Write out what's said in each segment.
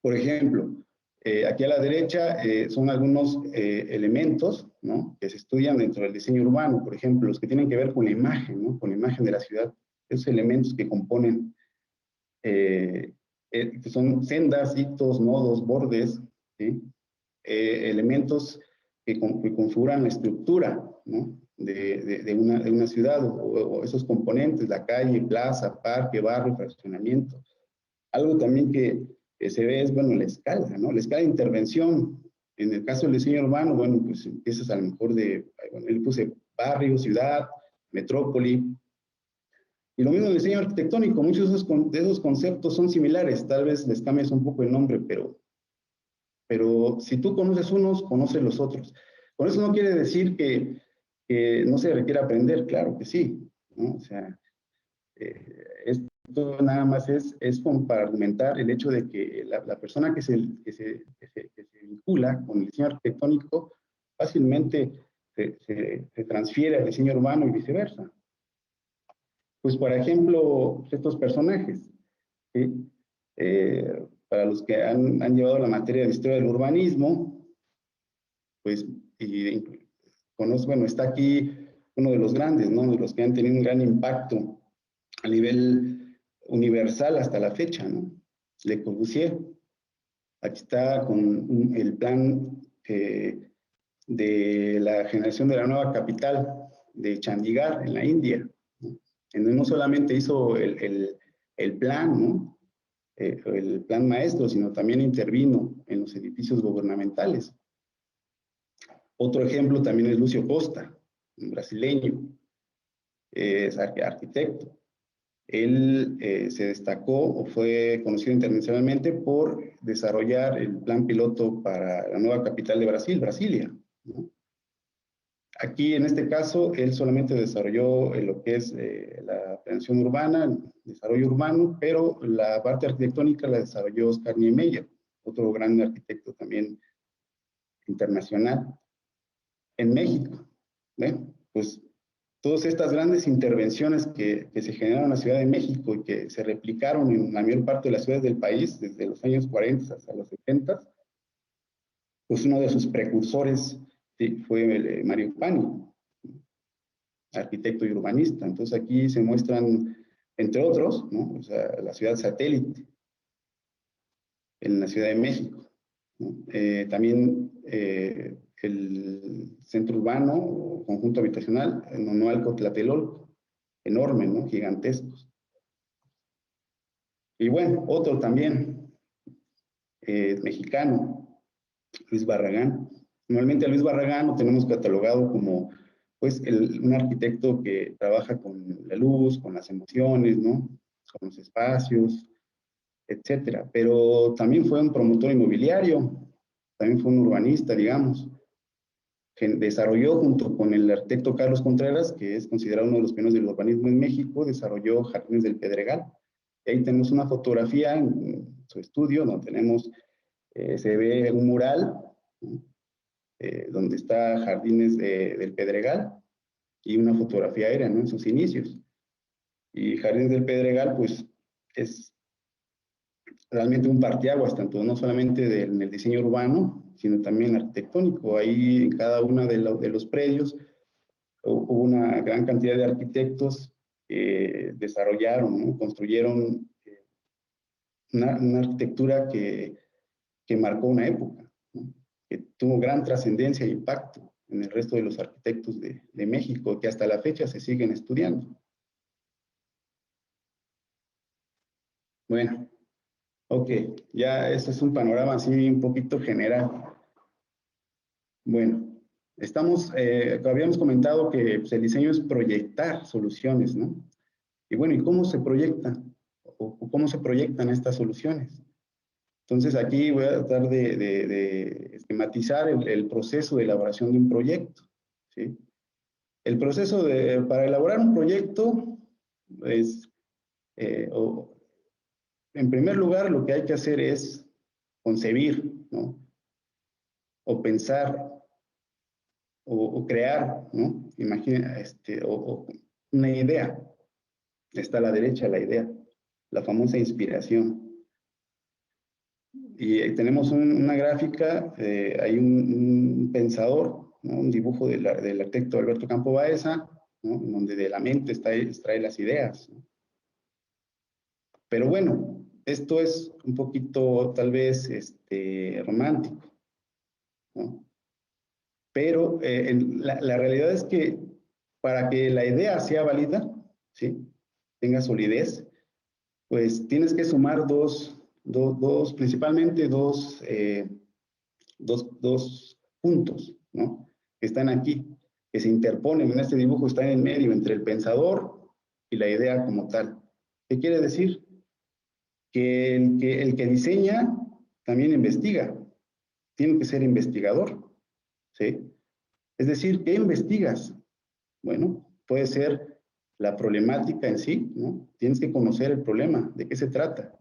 Por ejemplo, aquí a la derecha son algunos elementos, ¿no?, que se estudian dentro del diseño urbano, por ejemplo, los que tienen que ver con la imagen, ¿no?, con la imagen de la ciudad, esos elementos que componen, que son sendas, hitos, nodos, bordes, ¿sí?, elementos que configuran la estructura, ¿no?, de una ciudad, o esos componentes, la calle, plaza, parque, barrio, fraccionamiento. Algo también que se ve es, bueno, la escala, ¿no? La escala de intervención. En el caso del diseño urbano, bueno, pues empiezas a lo mejor bueno, le puse barrio, ciudad, metrópoli. Y lo mismo en el diseño arquitectónico, muchos de esos conceptos son similares, tal vez les cambias un poco el nombre, pero si tú conoces unos, conoces los otros. Con eso no quiere decir que no se requiere aprender, claro que sí, ¿no? O sea, esto nada más es como para argumentar el hecho de que la persona que se vincula con el diseño arquitectónico fácilmente se transfiere al diseño urbano y viceversa. Pues, por ejemplo, estos personajes, ¿sí? Para los que han llevado la materia de historia del urbanismo, pues, bueno, está aquí uno de los grandes, ¿no?, de los que han tenido un gran impacto a nivel universal hasta la fecha, ¿no? Le Corbusier. Aquí está con el plan de la generación de la nueva capital de Chandigarh, en la India, ¿no? En donde no solamente hizo el plan, ¿no?, el plan maestro, sino también intervino en los edificios gubernamentales. Otro ejemplo también es Lúcio Costa, un brasileño, es arquitecto. Él se destacó o fue conocido internacionalmente por desarrollar el plan piloto para la nueva capital de Brasil, Brasilia, ¿no? Aquí, en este caso, él solamente desarrolló lo que es la planeación urbana, el desarrollo urbano, pero la parte arquitectónica la desarrolló Oscar Niemeyer, otro gran arquitecto también internacional. En México, ¿ven? Pues todas estas grandes intervenciones que se generaron en la Ciudad de México y que se replicaron en la mayor parte de las ciudades del país, desde los años 40 hasta los 70, pues uno de sus precursores, sí, fue Mario Pani, arquitecto y urbanista. Entonces aquí se muestran, entre otros, ¿no?, o sea, la ciudad satélite en la Ciudad de México, ¿no? También el centro urbano o conjunto habitacional, Nonualco, Tlatelolco, enorme, ¿no?, gigantescos. Y bueno, otro también, mexicano, Luis Barragán. Normalmente a Luis Barragán lo tenemos catalogado como, pues, un arquitecto que trabaja con la luz, con las emociones, ¿no?, con los espacios, etcétera. Pero también fue un promotor inmobiliario, también fue un urbanista, digamos. Desarrolló, junto con el arquitecto Carlos Contreras, que es considerado uno de los pioneros del urbanismo en México, desarrolló Jardines del Pedregal. Y ahí tenemos una fotografía en su estudio, donde tenemos, se ve un mural, ¿no?, donde está Jardines del Pedregal, y una fotografía aérea, ¿no?, en sus inicios. Y Jardines del Pedregal, pues, es realmente un parteaguas, tanto no solamente en el diseño urbano, sino también arquitectónico. Ahí en cada uno de los predios hubo una gran cantidad de arquitectos que desarrollaron, ¿no?, construyeron una arquitectura que marcó una época, ¿no?, que tuvo gran trascendencia e impacto en el resto de los arquitectos de México, que hasta la fecha se siguen estudiando. Bueno, ok, ya este es un panorama así un poquito general. Bueno, habíamos comentado que, pues, el diseño es proyectar soluciones, ¿no? Y bueno, ¿y cómo se proyectan? ¿O cómo se proyectan estas soluciones? Entonces aquí voy a tratar de esquematizar el proceso de elaboración de un proyecto, ¿sí? El proceso para elaborar un proyecto es, en primer lugar, lo que hay que hacer es concebir, ¿no?, o pensar, o crear, ¿no? Imagina, o una idea. Está a la derecha la idea, la famosa inspiración. Y tenemos una gráfica, hay un pensador, ¿no? Un dibujo del arquitecto Alberto Campo Baeza, ¿no? En donde de la mente extrae las ideas, ¿no? Pero bueno, esto es un poquito tal vez romántico, ¿no? Pero la realidad es que para que la idea sea válida, ¿sí? Tenga solidez, pues tienes que sumar principalmente dos puntos, ¿no? Que están aquí, que se interponen en este dibujo, están en medio entre el pensador y la idea como tal. ¿Qué quiere decir? Que el que diseña también investiga, tiene que ser investigador, ¿sí? Es decir, ¿qué investigas? Bueno, puede ser la problemática en sí, ¿no? Tienes que conocer el problema, de qué se trata.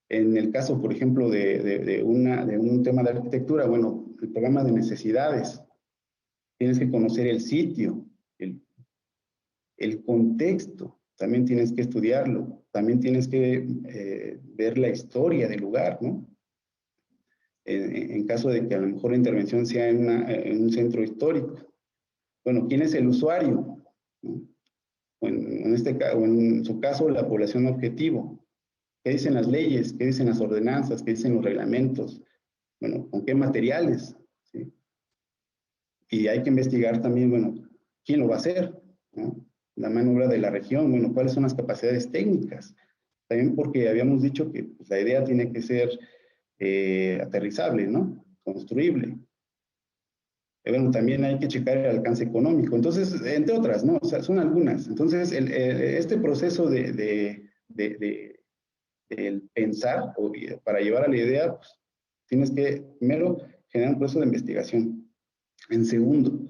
En el caso, por ejemplo, de un tema de arquitectura, bueno, el programa de necesidades. Tienes que conocer el sitio, el contexto, también tienes que estudiarlo, también tienes que ver la historia del lugar, ¿no? En caso de que a lo mejor la intervención sea en un centro histórico. Bueno, ¿quién es el usuario? ¿No? O en su caso, la población objetivo. ¿Qué dicen las leyes? ¿Qué dicen las ordenanzas? ¿Qué dicen los reglamentos? Bueno, ¿con qué materiales? ¿Sí? Y hay que investigar también, bueno, ¿quién lo va a hacer? ¿No? La mano obra de la región, bueno, ¿cuáles son las capacidades técnicas? También porque habíamos dicho que pues, la idea tiene que ser aterrizable, ¿no? Construible. Bueno, también hay que checar el alcance económico. Entonces, entre otras, ¿no? O sea, son algunas. Entonces, este proceso del pensar para llevar a la idea, pues, tienes que, primero, generar un proceso de investigación. En segundo,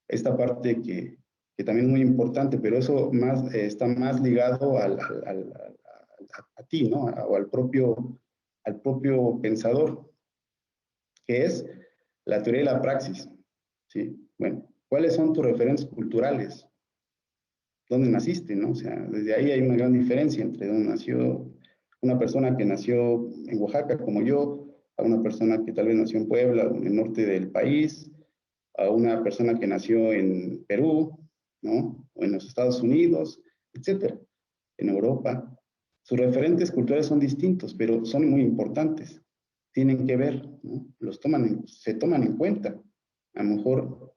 esta parte que también es muy importante, pero eso más, está más ligado a ti, ¿no? O al propio pensador, que es la teoría de la praxis, ¿sí? Bueno, ¿cuáles son tus referentes culturales? ¿Dónde naciste, no? O sea, desde ahí hay una gran diferencia entre dónde nació una persona que nació en Oaxaca, como yo, a una persona que tal vez nació en Puebla o en el norte del país, a una persona que nació en Perú, ¿no? O en los Estados Unidos, etcétera, en Europa. Sus referentes culturales son distintos, pero son muy importantes. Tienen que ver, ¿no? Se toman en cuenta. A lo mejor,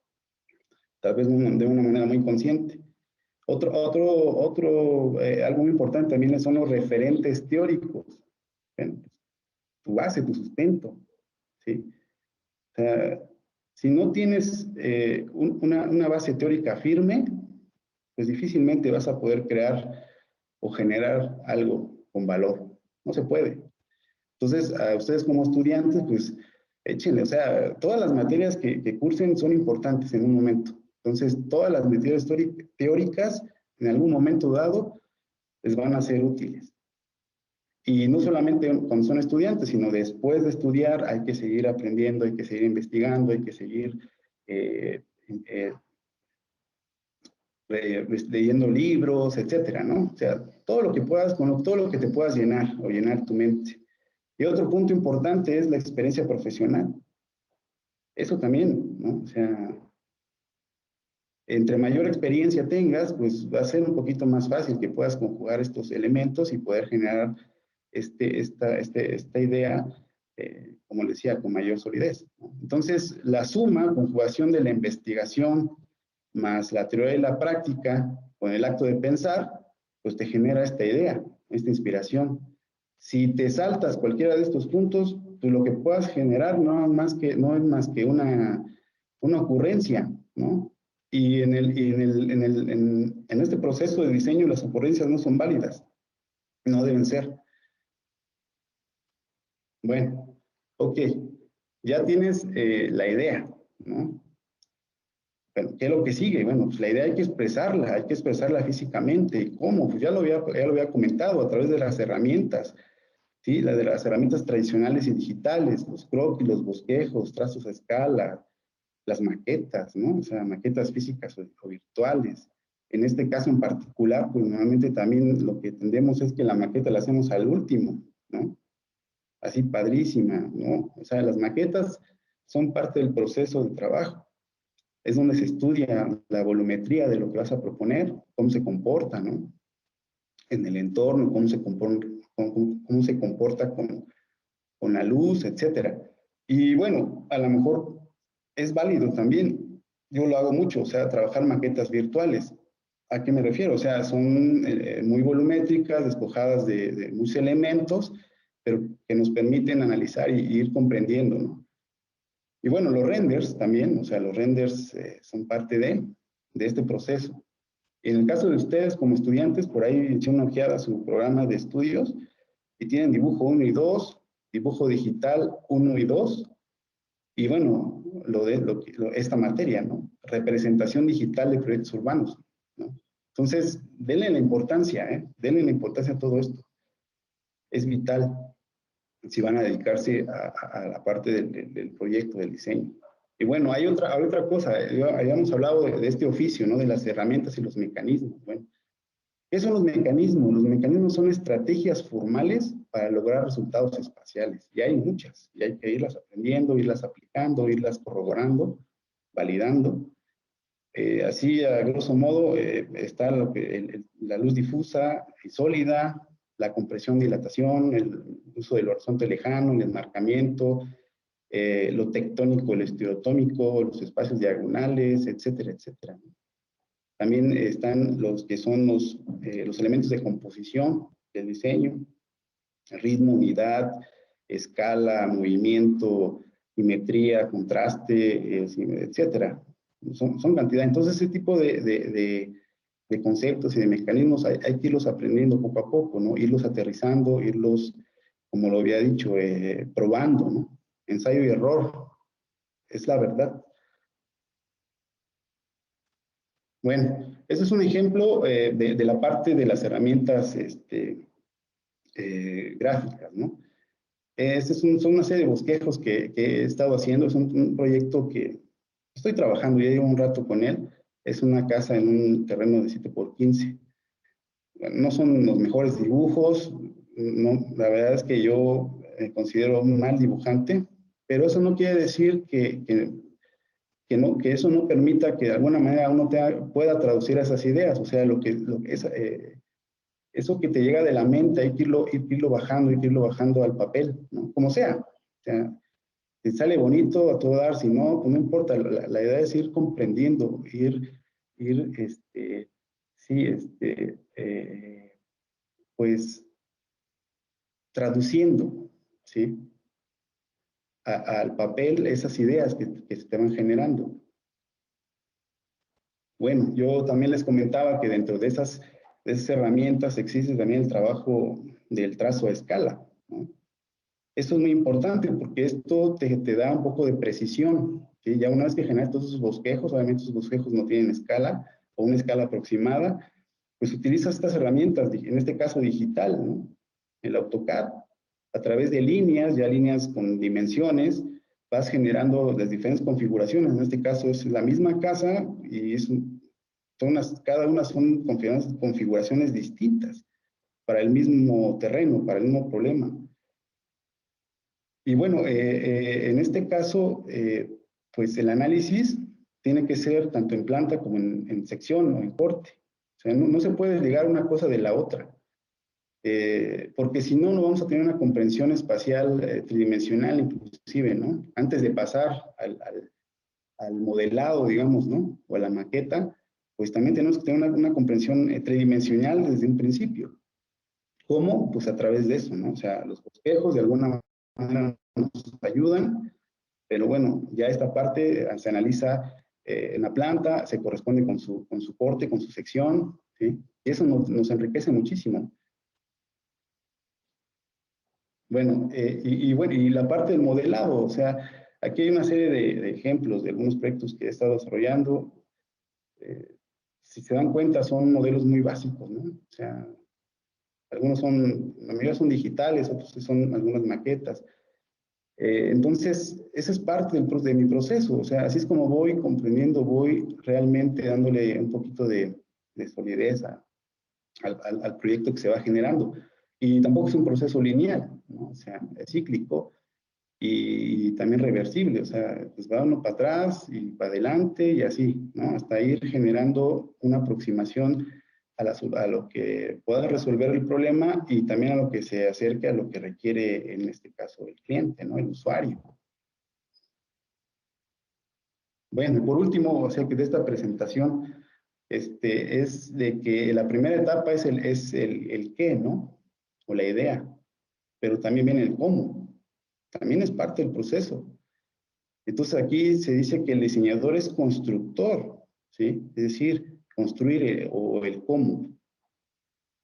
tal vez de una manera muy consciente. Algo muy importante también son los referentes teóricos. Tu base, tu sustento, ¿sí? O sea, si no tienes una base teórica firme, pues difícilmente vas a poder crear o generar algo con valor. No se puede. Entonces, a ustedes como estudiantes, pues échenle, o sea, todas las materias que cursen son importantes en un momento. Entonces, todas las materias teóricas, en algún momento dado, les van a ser útiles. Y no solamente cuando son estudiantes, sino después de estudiar hay que seguir aprendiendo, hay que seguir investigando, hay que seguir eh, eh, leyendo libros, etcétera, ¿no? O sea, todo lo que puedas, con todo lo que te puedas llenar o llenar tu mente. Y otro punto importante es la experiencia profesional. Eso también, ¿no? O sea, entre mayor experiencia tengas, pues va a ser un poquito más fácil que puedas conjugar estos elementos y poder generar esta idea, como les decía, con mayor solidez, ¿no? Entonces, la suma, conjugación de la investigación más la teoría de la práctica con el acto de pensar, pues te genera esta idea, esta inspiración. Si te saltas cualquiera de estos puntos, pues lo que puedas generar no es más que una ocurrencia, ¿no? Y en este proceso de diseño las ocurrencias no son válidas, no deben ser. Bueno, ok, ya tienes la idea, ¿no? Bueno, ¿qué es lo que sigue? Bueno, pues la idea hay que expresarla físicamente. ¿Cómo? Pues ya lo había comentado, a través de las herramientas, ¿sí? De las herramientas tradicionales y digitales, los croquis, los bosquejos, trazos a escala, las maquetas, ¿no? O sea, maquetas físicas o virtuales. En este caso en particular, pues normalmente también lo que tendemos es que la maqueta la hacemos al último, ¿no? así padrísima, ¿no? O sea, las maquetas son parte del proceso de trabajo. Es donde se estudia la volumetría de lo que vas a proponer, cómo se comporta, ¿no? En el entorno, cómo se comporta con la luz, etcétera. Y bueno, a lo mejor es válido también. Yo lo hago mucho, o sea, trabajar maquetas virtuales. ¿A qué me refiero? O sea, son muy volumétricas, despojadas de muchos elementos, pero que nos permiten analizar y ir comprendiendo, ¿no? Y bueno, los renders también, o sea, los renders son parte de este proceso. En el caso de ustedes como estudiantes, por ahí eché una ojeada a su programa de estudios y tienen dibujo 1 y 2, dibujo digital 1 y 2, y bueno, esta materia, ¿no? Representación digital de proyectos urbanos, ¿no? Entonces, denle la importancia, denle la importancia a todo esto. Es vital si van a dedicarse a la parte del proyecto, del diseño. Y bueno, hay otra cosa, habíamos hablado de este oficio, ¿no? De las herramientas y los mecanismos. Bueno, ¿qué son los mecanismos? Los mecanismos son estrategias formales para lograr resultados espaciales. Y hay muchas, y hay que irlas aprendiendo, irlas aplicando, irlas corroborando, validando. Así, a grosso modo, está la luz difusa y sólida, la compresión, dilatación, el uso del horizonte lejano, el enmarcamiento, lo tectónico, el estereotómico, los espacios diagonales, etcétera, etcétera. También están los que son los elementos de composición del diseño, ritmo, unidad, escala, movimiento, simetría, contraste, etcétera. Son cantidad. Entonces, ese tipo de conceptos y de mecanismos hay que irlos aprendiendo poco a poco, ¿no? Irlos aterrizando, irlos, como lo había dicho, probando, ¿no? Ensayo y error, es la verdad. Bueno, ese es un ejemplo de la parte de las herramientas gráficas, ¿no? Son una serie de bosquejos que he estado haciendo. Es un proyecto que estoy trabajando, ya llevo un rato con él. Es una casa en un terreno de 7x15. Bueno, no son los mejores dibujos, no, la verdad es que yo considero un mal dibujante, pero eso no quiere decir que eso no permita que de alguna manera uno pueda traducir esas ideas. O sea, eso que te llega de la mente, hay que irlo bajando al papel, ¿no? Como sea. O sea, si sale bonito a todo dar, si no, pues no importa. La idea es ir comprendiendo, pues traduciendo, ¿sí? Al papel esas ideas que se te van generando. Bueno, yo también les comentaba que dentro de esas herramientas existe también el trabajo del trazo a escala, ¿no? Esto es muy importante porque esto te da un poco de precisión, ¿sí? Ya una vez que generas todos esos bosquejos, obviamente esos bosquejos no tienen escala o una escala aproximada, pues utilizas estas herramientas, en este caso digital, ¿no? El AutoCAD, a través de líneas, ya líneas con dimensiones, vas generando las diferentes configuraciones. En este caso es la misma casa y cada una son configuraciones distintas para el mismo terreno, para el mismo problema. Y bueno, en este caso, pues el análisis tiene que ser tanto en planta como en sección o en corte. O sea, no se puede ligar una cosa de la otra, porque si no, no vamos a tener una comprensión espacial tridimensional inclusive, ¿no? Antes de pasar al modelado, digamos, ¿no? O a la maqueta, pues también tenemos que tener una comprensión tridimensional desde un principio. ¿Cómo? Pues a través de eso, ¿no? O sea, los bosquejos de alguna manera nos ayudan, pero bueno, ya esta parte se analiza en la planta, se corresponde con su corte, con su sección, ¿sí? Y eso nos enriquece muchísimo. Bueno, bueno, y la parte del modelado, o sea, aquí hay una serie de ejemplos de algunos proyectos que he estado desarrollando. Si se dan cuenta, son modelos muy básicos, ¿no? O sea, la mayoría son digitales, otros son algunas maquetas. Entonces, esa es parte de mi proceso, o sea, así es como voy comprendiendo, voy realmente dándole un poquito de solidez al proyecto que se va generando. Y tampoco es un proceso lineal, ¿no? O sea, es cíclico y también reversible, o sea, pues va uno para atrás y para adelante y así, ¿no? Hasta ir generando una aproximación a lo que pueda resolver el problema y también a lo que se acerque a lo que requiere, en este caso, el cliente, ¿no? El usuario. Bueno, por último, o sea, que de esta presentación, es de que la primera etapa es el qué, ¿no? O la idea, pero también viene el cómo. También es parte del proceso. Entonces aquí se dice que el diseñador es constructor, ¿sí? Es decir, construir o el cómo.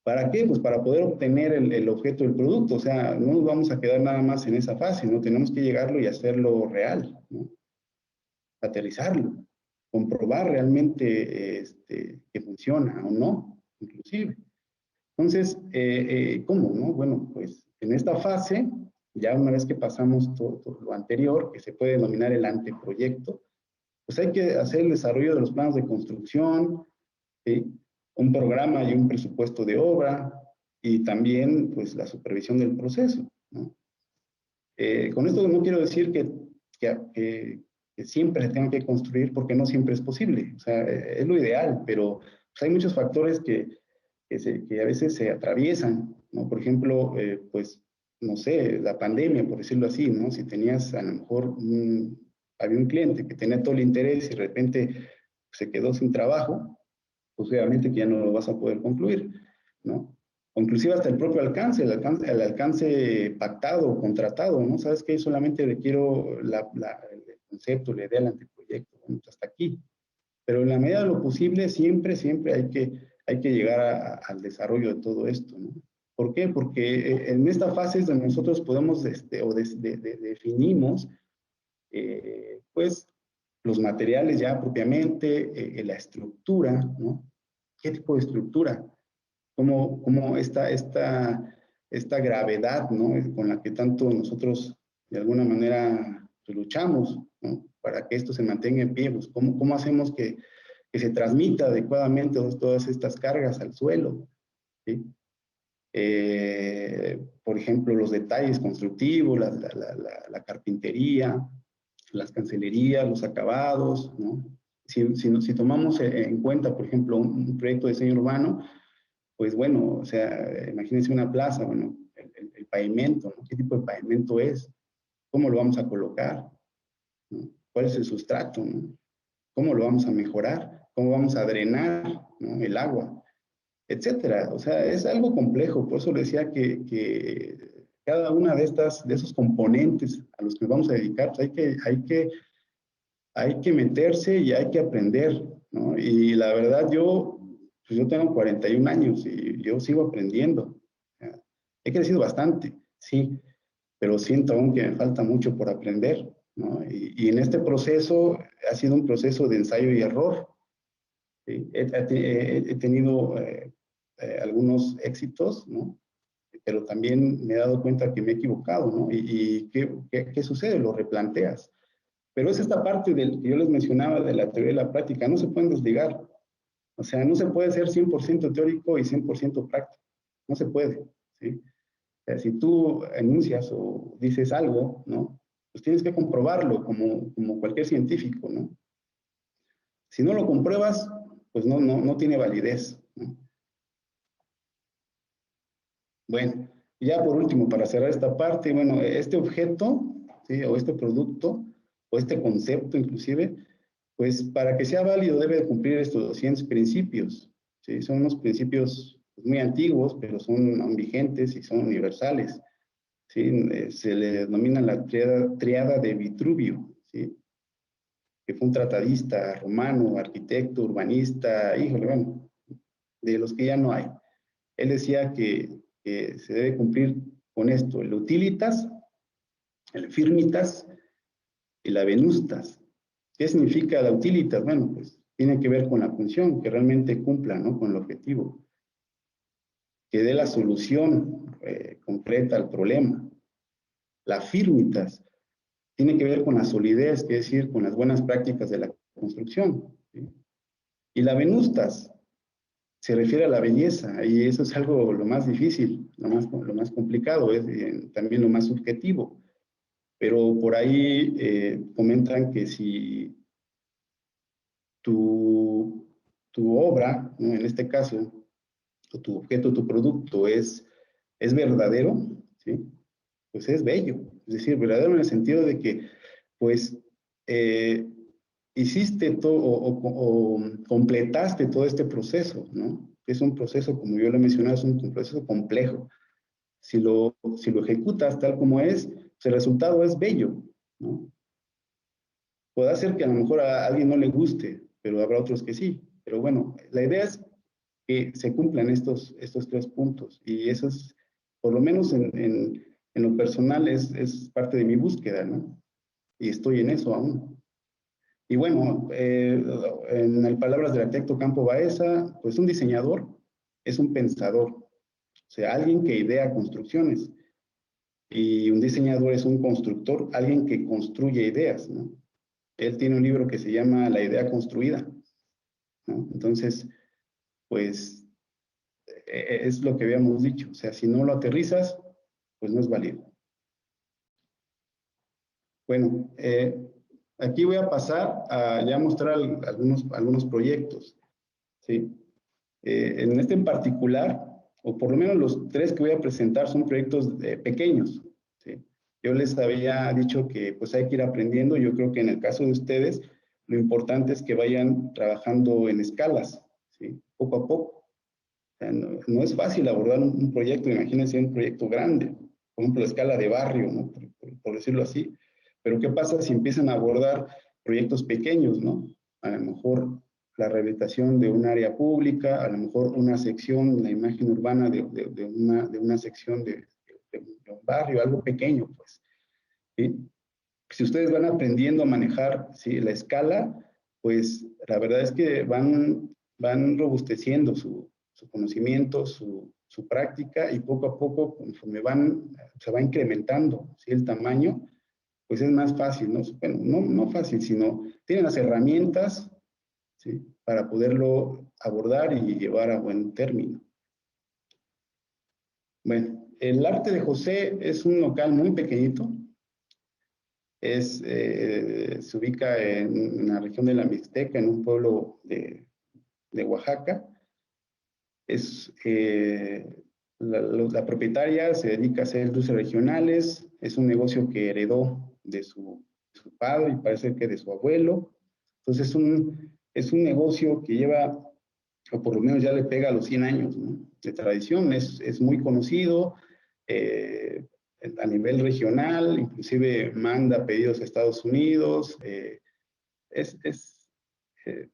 ¿Para qué? Pues para poder obtener el objeto del producto. O sea, no nos vamos a quedar nada más en esa fase, ¿no? Tenemos que llegarlo y hacerlo real, ¿no? Aterrizarlo, comprobar realmente que funciona o no, inclusive. Entonces, ¿cómo, no? Bueno, pues en esta fase, ya una vez que pasamos todo lo anterior, que se puede denominar el anteproyecto, pues hay que hacer el desarrollo de los planos de construcción, ¿sí? Un programa y un presupuesto de obra, y también, pues, la supervisión del proceso, ¿no? Con esto no quiero decir que siempre se tenga que construir, porque no siempre es posible. O sea, es lo ideal, pero pues, hay muchos factores que a veces se atraviesan, ¿no? Por ejemplo, pues, no sé, la pandemia, por decirlo así, ¿no? Si tenías a lo mejor había un cliente que tenía todo el interés y de repente se quedó sin trabajo, pues obviamente que ya no lo vas a poder concluir, ¿no? O inclusive hasta el propio alcance, el alcance pactado o contratado, ¿no? ¿Sabes qué? Solamente requiero el concepto, la idea, el anteproyecto, bueno, pues hasta aquí. Pero en la medida de lo posible, siempre hay que llegar al desarrollo de todo esto, ¿no? ¿Por qué? Porque en esta fase es donde nosotros podemos, definimos, pues, los materiales ya propiamente, la estructura, ¿no? ¿Qué tipo de estructura? ¿Cómo esta gravedad, ¿no? Con la que tanto nosotros, de alguna manera, pues, luchamos, ¿no? Para que esto se mantenga en pie, pues, ¿cómo hacemos que se transmita adecuadamente todas estas cargas al suelo, ¿sí? Por ejemplo, los detalles constructivos, la carpintería, las cancelerías, los acabados, ¿no? Si tomamos en cuenta, por ejemplo, un proyecto de diseño urbano, pues bueno, o sea, imagínense una plaza, bueno, el pavimento, ¿no? ¿Qué tipo de pavimento es? ¿Cómo lo vamos a colocar? ¿No? ¿Cuál es el sustrato? ¿No? ¿Cómo lo vamos a mejorar? ¿Cómo vamos a drenar, ¿no? El agua? Etcétera. O sea, es algo complejo. Por eso le decía que cada una de esos componentes a los que nos vamos a dedicar, pues hay que meterse y hay que aprender, ¿no? Y la verdad, pues yo tengo 41 años y yo sigo aprendiendo. He crecido bastante, sí, pero siento aún que me falta mucho por aprender, ¿no? Y en este proceso ha sido un proceso de ensayo y error. ¿Sí? He tenido algunos éxitos, ¿no? Pero también me he dado cuenta que me he equivocado, ¿no? ¿Y qué sucede? Lo replanteas. Pero es esta parte del que yo les mencionaba de la teoría y la práctica, no se pueden desligar. O sea, no se puede ser 100% teórico y 100% práctico. No se puede, ¿sí? O sea, si tú enuncias o dices algo, ¿no? Pues tienes que comprobarlo como cualquier científico, ¿no? Si no lo compruebas, pues no tiene validez, ¿no? Bueno, y ya por último, para cerrar esta parte, bueno, este objeto, ¿sí? O este producto, o este concepto inclusive, pues para que sea válido debe de cumplir estos 200 principios, ¿sí? Son unos principios pues, muy antiguos, pero son aún vigentes y son universales, ¿sí? Se le denomina la triada de Vitruvio, ¿sí? Que fue un tratadista romano, arquitecto, urbanista, híjole, bueno, de los que ya no hay. Él decía que se debe cumplir con esto, el utilitas, el firmitas y la venustas. ¿Qué significa la utilitas? Bueno, pues tiene que ver con la función, que realmente cumpla, ¿no? Con el objetivo, que dé la solución concreta al problema. La firmitas tiene que ver con la solidez, que es decir, con las buenas prácticas de la construcción, ¿sí? Y la venustas se refiere a la belleza, y eso es algo lo más difícil, lo más complicado, es también lo más subjetivo. Pero por ahí comentan que si tu obra, ¿no? En este caso, o tu objeto, tu producto es verdadero, ¿sí? Pues es bello. Es decir, verdadero en el sentido de que, pues, eh, hiciste todo o completaste todo este proceso, ¿no? Es un proceso, como yo lo he mencionado, es un proceso complejo. Si lo ejecutas tal como es, pues el resultado es bello, ¿no? Puede ser que a lo mejor a alguien no le guste, pero habrá otros que sí. Pero bueno, la idea es que se cumplan estos tres puntos. Y eso es, por lo menos en lo personal, es parte de mi búsqueda, ¿no? Y estoy en eso aún. Y bueno, en el palabras del arquitecto Campo Baeza, pues un diseñador es un pensador, o sea, alguien que idea construcciones. Y un diseñador es un constructor, alguien que construye ideas, ¿no? Él tiene un libro que se llama La idea construida, ¿no? Entonces, pues es lo que habíamos dicho, o sea, si no lo aterrizas, pues no es válido. Bueno, aquí voy a pasar a ya mostrar algunos proyectos, ¿sí? En este en particular, o por lo menos los tres que voy a presentar son proyectos pequeños, ¿sí? Yo les había dicho que pues hay que ir aprendiendo. Yo creo que en el caso de ustedes, lo importante es que vayan trabajando en escalas, ¿sí? Poco a poco. O sea, no es fácil abordar un proyecto, imagínense un proyecto grande, por ejemplo, a escala de barrio, ¿no? Por decirlo así. Pero ¿qué pasa si empiezan a abordar proyectos pequeños, ¿no? A lo mejor la rehabilitación de un área pública, a lo mejor una sección, la imagen urbana de una sección de un barrio, algo pequeño, pues, ¿sí? Si ustedes van aprendiendo a manejar, ¿sí?, la escala, pues la verdad es que van robusteciendo su conocimiento, su práctica, y poco a poco, conforme se va incrementando, ¿sí?, el tamaño, pues es más fácil, ¿no? Bueno, no fácil, sino tienen las herramientas, ¿sí?, para poderlo abordar y llevar a buen término. Bueno, el Arte de José es un local muy pequeñito. Se ubica en la región de la Mixteca, en un pueblo de Oaxaca. La propietaria se dedica a hacer dulces regionales. Es un negocio que heredó de su padre y parece que de su abuelo. Entonces es un negocio que lleva, o por lo menos ya le pega a los 100 años, ¿no?, de tradición. Es muy conocido a nivel regional, inclusive manda pedidos a Estados Unidos. Es, es, eh,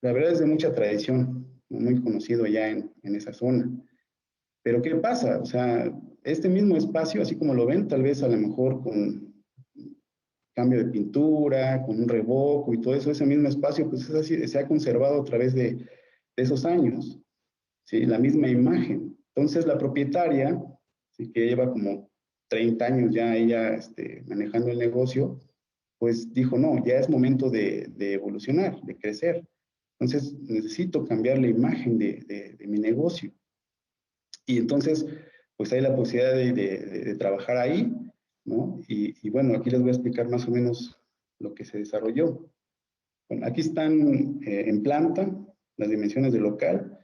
la verdad es de mucha tradición, muy conocido ya en esa zona. Pero ¿qué pasa? O sea, este mismo espacio, así como lo ven, tal vez a lo mejor con cambio de pintura, con un revoco y todo eso, ese mismo espacio, pues es así, se ha conservado a través de esos años, ¿sí? La misma imagen. Entonces la propietaria, ¿sí?, que lleva como 30 años ya ella manejando el negocio, pues dijo, no, ya es momento de evolucionar, de crecer. Entonces necesito cambiar la imagen de mi negocio. Y entonces, pues hay la posibilidad de trabajar ahí, ¿no? Y bueno, aquí les voy a explicar más o menos lo que se desarrolló. Bueno, aquí están en planta las dimensiones del local.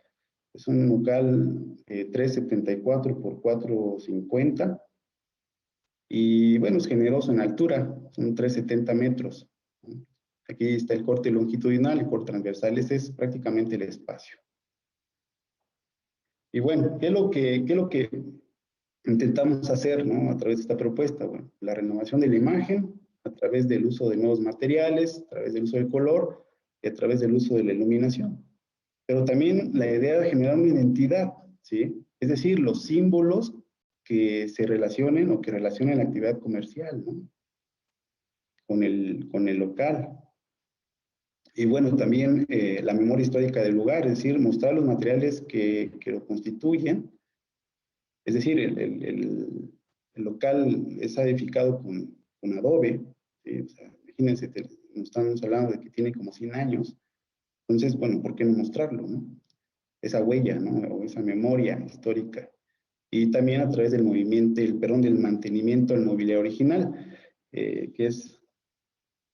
Es un local 374 por 450. Y bueno, es generoso en altura, son 370 metros. Aquí está el corte longitudinal y el corte transversal. Ese es prácticamente el espacio. Y bueno, ¿qué es lo que intentamos hacer, ¿no?, a través de esta propuesta? Bueno, la renovación de la imagen a través del uso de nuevos materiales, a través del uso del color y a través del uso de la iluminación. Pero también la idea de generar una identidad, ¿sí? Es decir, los símbolos que se relacionen o que relacionen la actividad comercial, ¿no?, con el local. Y bueno, también la memoria histórica del lugar, es decir, mostrar los materiales que lo constituyen. Es decir, el local es edificado con adobe, ¿sí? O sea, imagínense, estamos hablando de que tiene como 100 años. Entonces, bueno, ¿por qué no mostrarlo, no? esa huella, ¿no? O esa memoria histórica. Y también a través del movimiento, del mantenimiento del mobiliario original, que es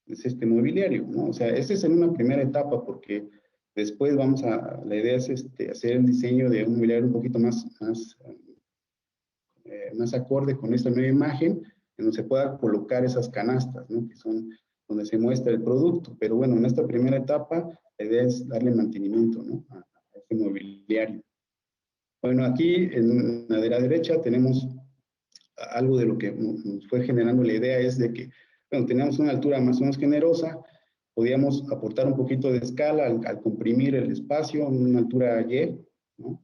este mobiliario, ¿no? O sea, esta es en una primera etapa, porque después la idea es hacer el diseño de un mobiliario un poquito más acorde con esta nueva imagen, en donde se pueda colocar esas canastas, ¿no? Que son donde se muestra el producto. Pero bueno, en esta primera etapa, la idea es darle mantenimiento, ¿no? A este mobiliario. Bueno, aquí en la de la derecha tenemos algo de lo que nos fue generando la idea, es de que, bueno, teníamos una altura más o menos generosa, podíamos aportar un poquito de escala al comprimir el espacio en una altura Y, ¿no?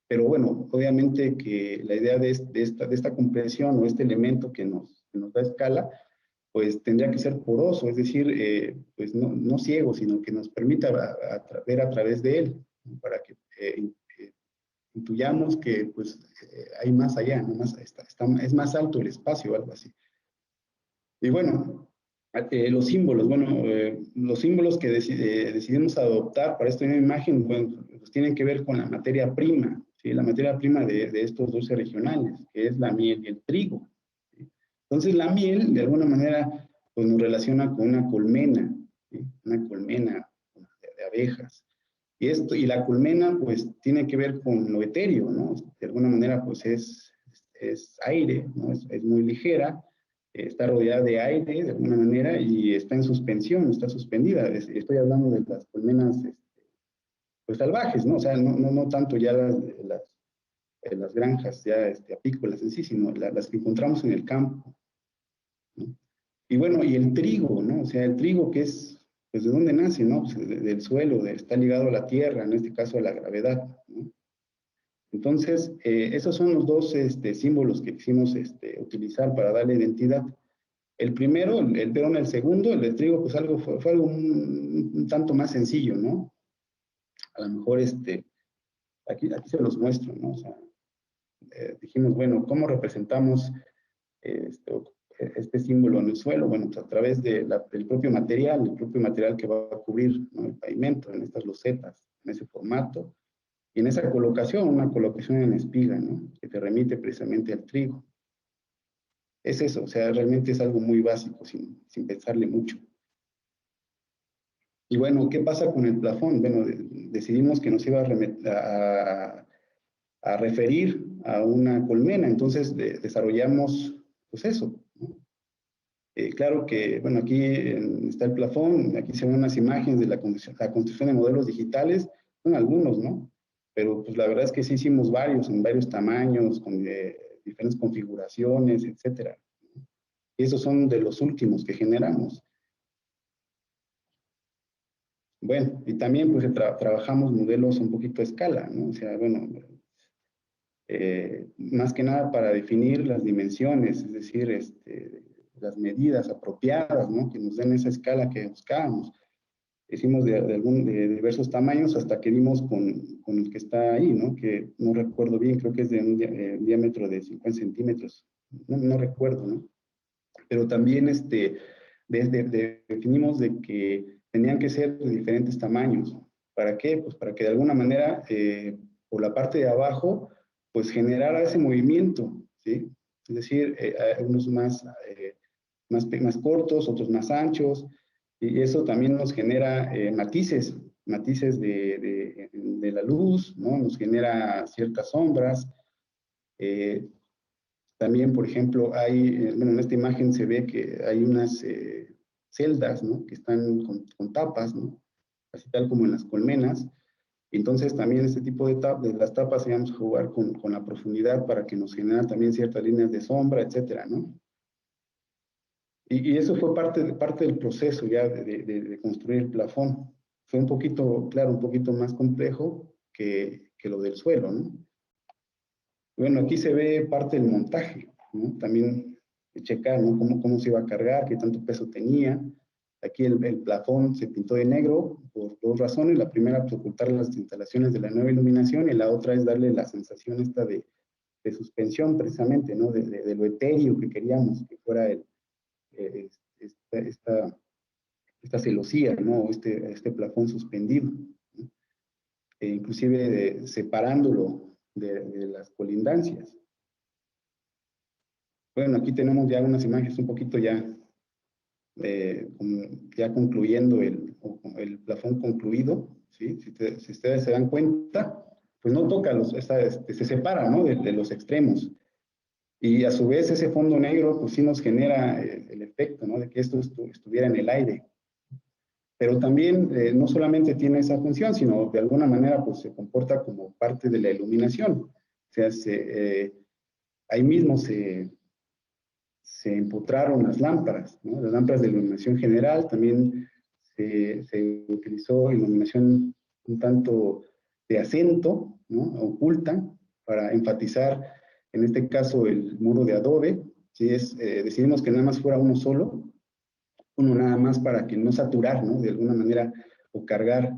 Pero bueno, obviamente que la idea de esta compresión o este elemento que nos da escala, pues tendría que ser poroso, es decir, pues no ciego, sino que nos permita ver a través de él, ¿no? Para que intuyamos que pues hay más allá, ¿no? Es más alto el espacio o algo así. Y bueno, los símbolos, los símbolos que decidimos adoptar para esta nueva imagen, bueno, pues tienen que ver con la materia prima, ¿sí? La materia prima de estos dulces regionales, que es la miel y el trigo, ¿sí? Entonces la miel, de alguna manera, pues nos relaciona con una colmena, ¿sí? Una colmena de abejas. Y la colmena, pues, tiene que ver con lo etéreo, ¿no? De alguna manera, pues, es aire, ¿no? Es muy ligera, está rodeada de aire, de alguna manera, y está en suspensión, está suspendida. Estoy hablando de las colmenas, pues, salvajes, ¿no? O sea, no tanto ya las granjas ya apícolas en sí, sino las que encontramos en el campo, ¿no? Y bueno, y el trigo, ¿no? O sea, el trigo que es, pues, ¿de dónde nace, no? Pues del suelo, está ligado a la tierra, en este caso a la gravedad, ¿no? Entonces, esos son los dos símbolos que quisimos utilizar para darle identidad. El primero, el segundo, el del trigo, pues fue algo un tanto más sencillo, ¿no? A lo mejor aquí se los muestro, ¿no? O sea, dijimos, bueno, ¿cómo representamos este símbolo en el suelo? Bueno, pues a través del propio material que va a cubrir, ¿no? El pavimento, en estas losetas, en ese formato, y en esa colocación, una colocación en espiga, ¿no? Que te remite precisamente al trigo. Es eso, o sea, realmente es algo muy básico, sin pensarle mucho. Y bueno, ¿qué pasa con el plafón? Bueno, decidimos que nos iba a referir a una colmena, entonces desarrollamos, pues eso, ¿no? Claro que, bueno, aquí está el plafón, aquí se ven unas imágenes de la construcción de modelos digitales, son algunos, ¿no? Pero pues la verdad es que sí hicimos varios, en varios tamaños, con diferentes configuraciones, etcétera. Y esos son de los últimos que generamos. Bueno, y también pues trabajamos modelos un poquito a escala, ¿no? O sea, bueno, más que nada para definir las dimensiones, es decir, las medidas apropiadas, ¿no? Que nos den esa escala que buscábamos. Hicimos de diversos tamaños hasta que dimos con el que está ahí, ¿no? Que no recuerdo bien, creo que es de un diámetro de 50 centímetros, no recuerdo, ¿no? Pero también definimos de que tenían que ser de diferentes tamaños. ¿Para qué? Pues para que de alguna manera, por la parte de abajo, pues generara ese movimiento, ¿sí? Es decir, unos más cortos, otros más anchos, y eso también nos genera matices de la luz, ¿no? Nos genera ciertas sombras. También, por ejemplo, bueno, en esta imagen se ve que hay unas celdas, ¿no? Que están con tapas, ¿no? Así tal como en las colmenas. Entonces, también este tipo de las tapas, íbamos a jugar con la profundidad para que nos generara también ciertas líneas de sombra, etcétera, ¿no? Y eso fue parte del proceso ya de construir el plafón. Fue un poquito, claro, un poquito más complejo que lo del suelo, ¿no? Bueno, aquí se ve parte del montaje, ¿no? También checar, ¿no? Cómo se iba a cargar, qué tanto peso tenía. Aquí el plafón se pintó de negro por dos razones. La primera, pues, ocultar las instalaciones de la nueva iluminación, y la otra es darle la sensación esta de suspensión, precisamente, ¿no? De lo etéreo que queríamos que fuera esta celosía, ¿no? Este plafón suspendido, ¿no? inclusive separándolo de las colindancias. Bueno, aquí tenemos ya unas imágenes un poquito ya, ya concluyendo el plafón concluido, ¿sí? Si ustedes se dan cuenta, pues no toca, se separa, ¿no? De los extremos. Y a su vez ese fondo negro, pues sí nos genera el efecto, ¿no? De que esto estuviera en el aire. Pero también no solamente tiene esa función, sino de alguna manera pues se comporta como parte de la iluminación. O sea, ahí mismo se empotraron las lámparas, ¿no? Las lámparas de iluminación general, también se utilizó iluminación un tanto de acento, ¿no? Oculta, para enfatizar, en este caso, el muro de adobe. ¿Sí? Decidimos que nada más fuera uno solo, uno nada más para que no saturar, ¿no? De alguna manera, o cargar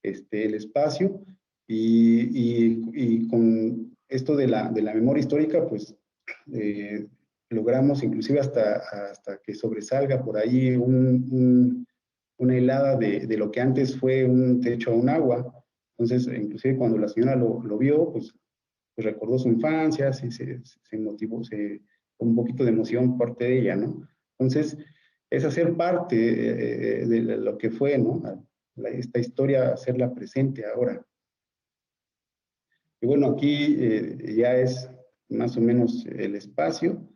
el espacio. Y con esto de la memoria histórica, pues logramos inclusive hasta que sobresalga por ahí una hilada de lo que antes fue un techo a un agua. Entonces, inclusive cuando la señora lo vio, pues recordó su infancia, se motivó, un poquito de emoción por parte de ella, ¿no? Entonces, es hacer parte de lo que fue, ¿no? Esta historia, hacerla presente ahora. Y bueno, aquí ya es más o menos el espacio.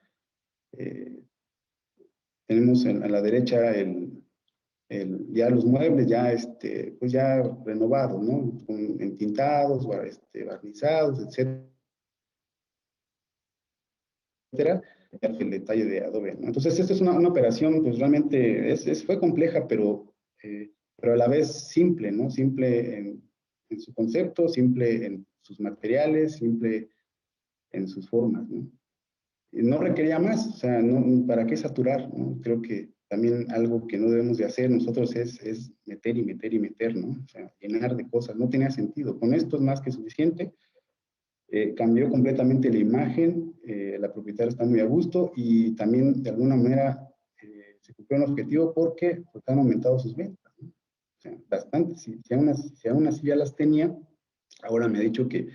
Tenemos a la derecha ya los muebles ya, pues ya renovados, ¿no? Entintados, barnizados, etcétera. El detalle de adobe, ¿no? Entonces, esta es una operación, pues realmente fue compleja, pero a la vez simple, ¿no? Simple en su concepto, simple en sus materiales, simple en sus formas, ¿no? Y no requería más, o sea, no, ¿para qué saturar, no? Creo que también algo que no debemos de hacer nosotros es meter y meter y meter, ¿no? O sea, llenar de cosas, no tenía sentido. Con esto es más que suficiente. Cambió completamente la imagen, la propietaria está muy a gusto y también de alguna manera se cumplió un objetivo porque pues, han aumentado sus ventas, ¿no? O sea, bastante, si aún así ya las tenía, ahora me ha dicho que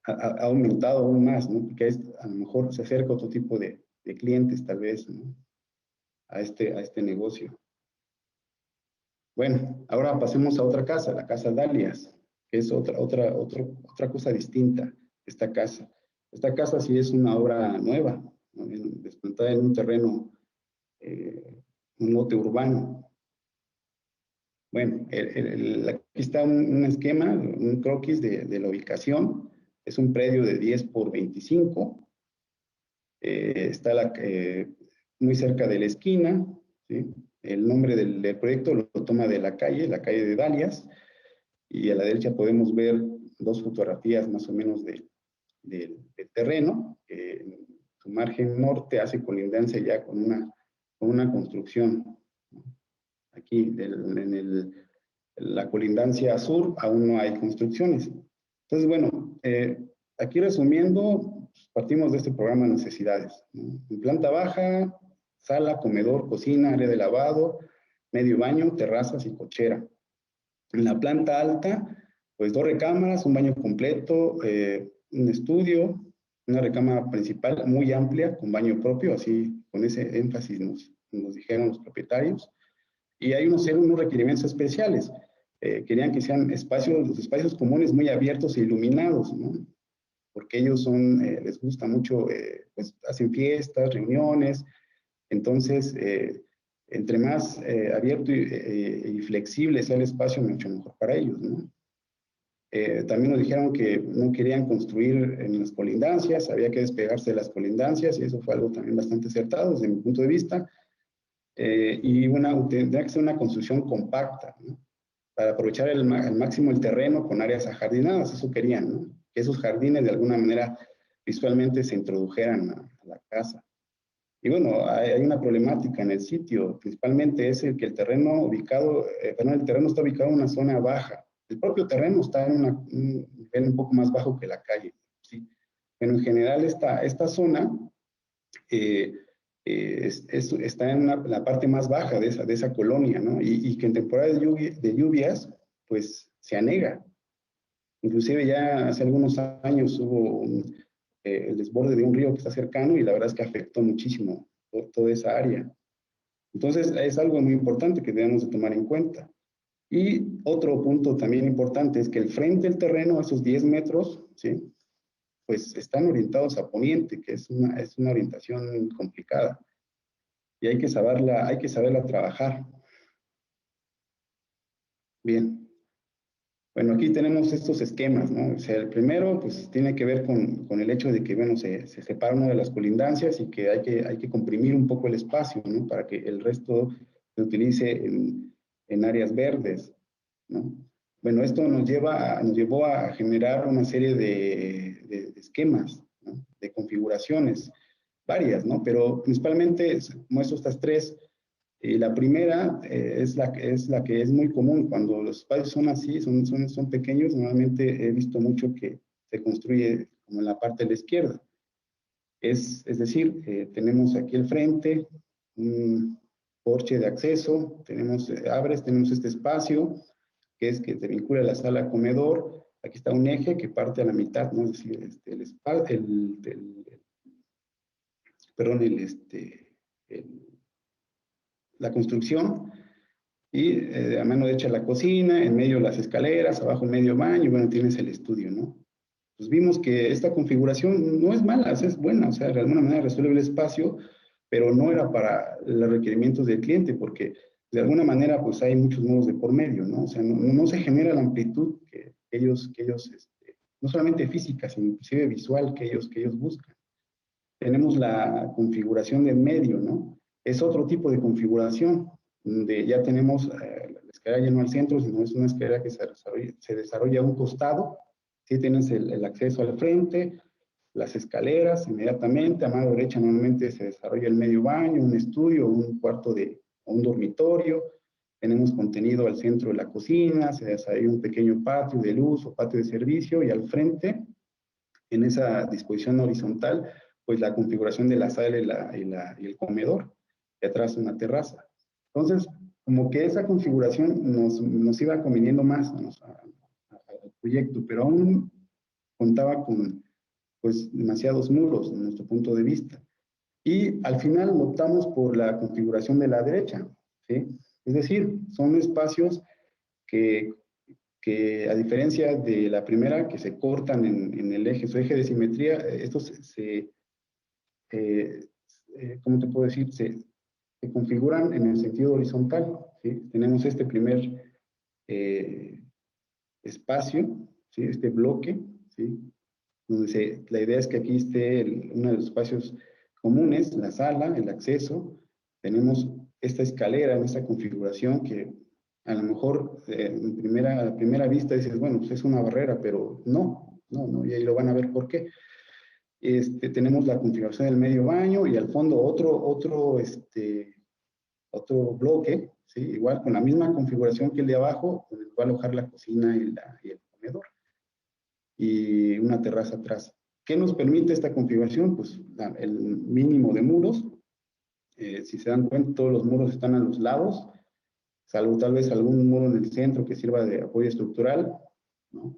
ha aumentado aún más, ¿no? Porque a lo mejor se acerca otro tipo de clientes tal vez, ¿no? A este negocio. Bueno, ahora pasemos a otra casa, la casa Dalias, que es otra cosa distinta, esta casa. Esta casa sí es una obra nueva, ¿no? Desplantada en un terreno, un lote urbano. Bueno, aquí está un esquema, un croquis de la ubicación. Es un predio de 10 por 25. Está muy cerca de la esquina, ¿sí? El nombre del proyecto lo toma de la calle de Dalias, y a la derecha podemos ver dos fotografías más o menos del terreno. En su margen norte hace colindancia ya con una construcción. Aquí, en la colindancia sur, aún no hay construcciones. Entonces, bueno, aquí resumiendo, partimos de este programa de necesidades, ¿no? En planta baja, sala, comedor, cocina, área de lavado, medio baño, terrazas y cochera. En la planta alta, pues 2 recámaras, un baño completo, un estudio, una recámara principal muy amplia, con baño propio, así con ese énfasis nos dijeron los propietarios. Y hay unos requerimientos especiales. Querían que sean los espacios comunes muy abiertos e iluminados, ¿no? Porque ellos les gusta mucho, pues hacen fiestas, reuniones. Entonces, entre más abierto y flexible sea el espacio, mucho mejor para ellos, ¿no? También nos dijeron que no querían construir en las colindancias, había que despegarse de las colindancias, y eso fue algo también bastante acertado desde mi punto de vista. Y tendría que ser una construcción compacta, ¿no? Para aprovechar al máximo el terreno con áreas ajardinadas, eso querían, ¿no? Que esos jardines de alguna manera visualmente se introdujeran a la casa. Y bueno, hay una problemática en el sitio, principalmente es el que el terreno el terreno está ubicado en una zona baja. El propio terreno está en un nivel un poco más bajo que la calle, ¿sí? Pero en general esta zona está en la parte más baja de esa colonia, ¿no? Y que en temporada de lluvias, pues se anega. Inclusive ya hace algunos años hubo el desborde de un río que está cercano y la verdad es que afectó muchísimo toda esa área. Entonces, es algo muy importante que debemos de tomar en cuenta. Y otro punto también importante es que el frente del terreno, esos 10 metros, ¿sí? Pues están orientados a poniente, que es una orientación complicada. Y hay que saberla trabajar. Bien. Bueno, aquí tenemos estos esquemas, ¿no? O sea, el primero, pues, tiene que ver con el hecho de que, bueno, se separa una de las colindancias y que hay que comprimir un poco el espacio, ¿no? Para que el resto se utilice en áreas verdes, ¿no? Bueno, esto nos llevó a generar una serie de esquemas, ¿no? De configuraciones, varias, ¿no? Pero principalmente muestro estas tres. Y la primera es la que es muy común. Cuando los espacios son así, son pequeños, normalmente he visto mucho que se construye como en la parte de la izquierda. Es decir, tenemos aquí el frente, un porche de acceso, tenemos este espacio, que es que te vincula la sala comedor. Aquí está un eje que parte a la mitad, ¿no? Es decir, perdón, la construcción, y a mano derecha la cocina, en medio las escaleras, abajo el medio baño, y bueno, tienes el estudio, ¿no? Pues vimos que esta configuración no es mala, es buena, o sea, de alguna manera resuelve el espacio, pero no era para los requerimientos del cliente, porque de alguna manera pues hay muchos nodos de por medio, ¿no? O sea, no se genera la amplitud que ellos no solamente física, sino inclusive visual que ellos buscan. Tenemos la configuración del medio, ¿no? Es otro tipo de configuración, donde ya tenemos la escalera ya no al centro, sino es una escalera que se desarrolla a un costado. Sí tienes el acceso al frente, las escaleras inmediatamente, a mano derecha normalmente se desarrolla el medio baño, un estudio, un cuarto o un dormitorio. Tenemos contenido al centro de la cocina, se desarrolla un pequeño patio de luz o patio de servicio, y al frente, en esa disposición horizontal, pues la configuración de la sala y el comedor, y atrás una terraza. Entonces, como que esa configuración nos iba conveniendo más al proyecto, pero aún contaba con pues demasiados muros en nuestro punto de vista. Y al final optamos por la configuración de la derecha, ¿sí? Es decir, son espacios que a diferencia de la primera, que se cortan en el eje, su eje de simetría, estos eh, ¿cómo te puedo decir? Se configuran en el sentido horizontal, ¿sí? Tenemos este primer eh, espacio, ¿sí? Este bloque, ¿sí? Donde la idea es que aquí esté uno de los espacios comunes, la sala, el acceso. Tenemos esta escalera en esta configuración que a lo mejor a primera vista dices, bueno, pues es una barrera, pero no, y ahí lo van a ver por qué. Tenemos la configuración del medio baño y al fondo otro bloque, ¿sí? Igual con la misma configuración que el de abajo, donde va a alojar la cocina y el comedor, y una terraza atrás. ¿Qué nos permite esta configuración? Pues el mínimo de muros. Si se dan cuenta, todos los muros están a los lados, salvo tal vez algún muro en el centro que sirva de apoyo estructural, ¿no?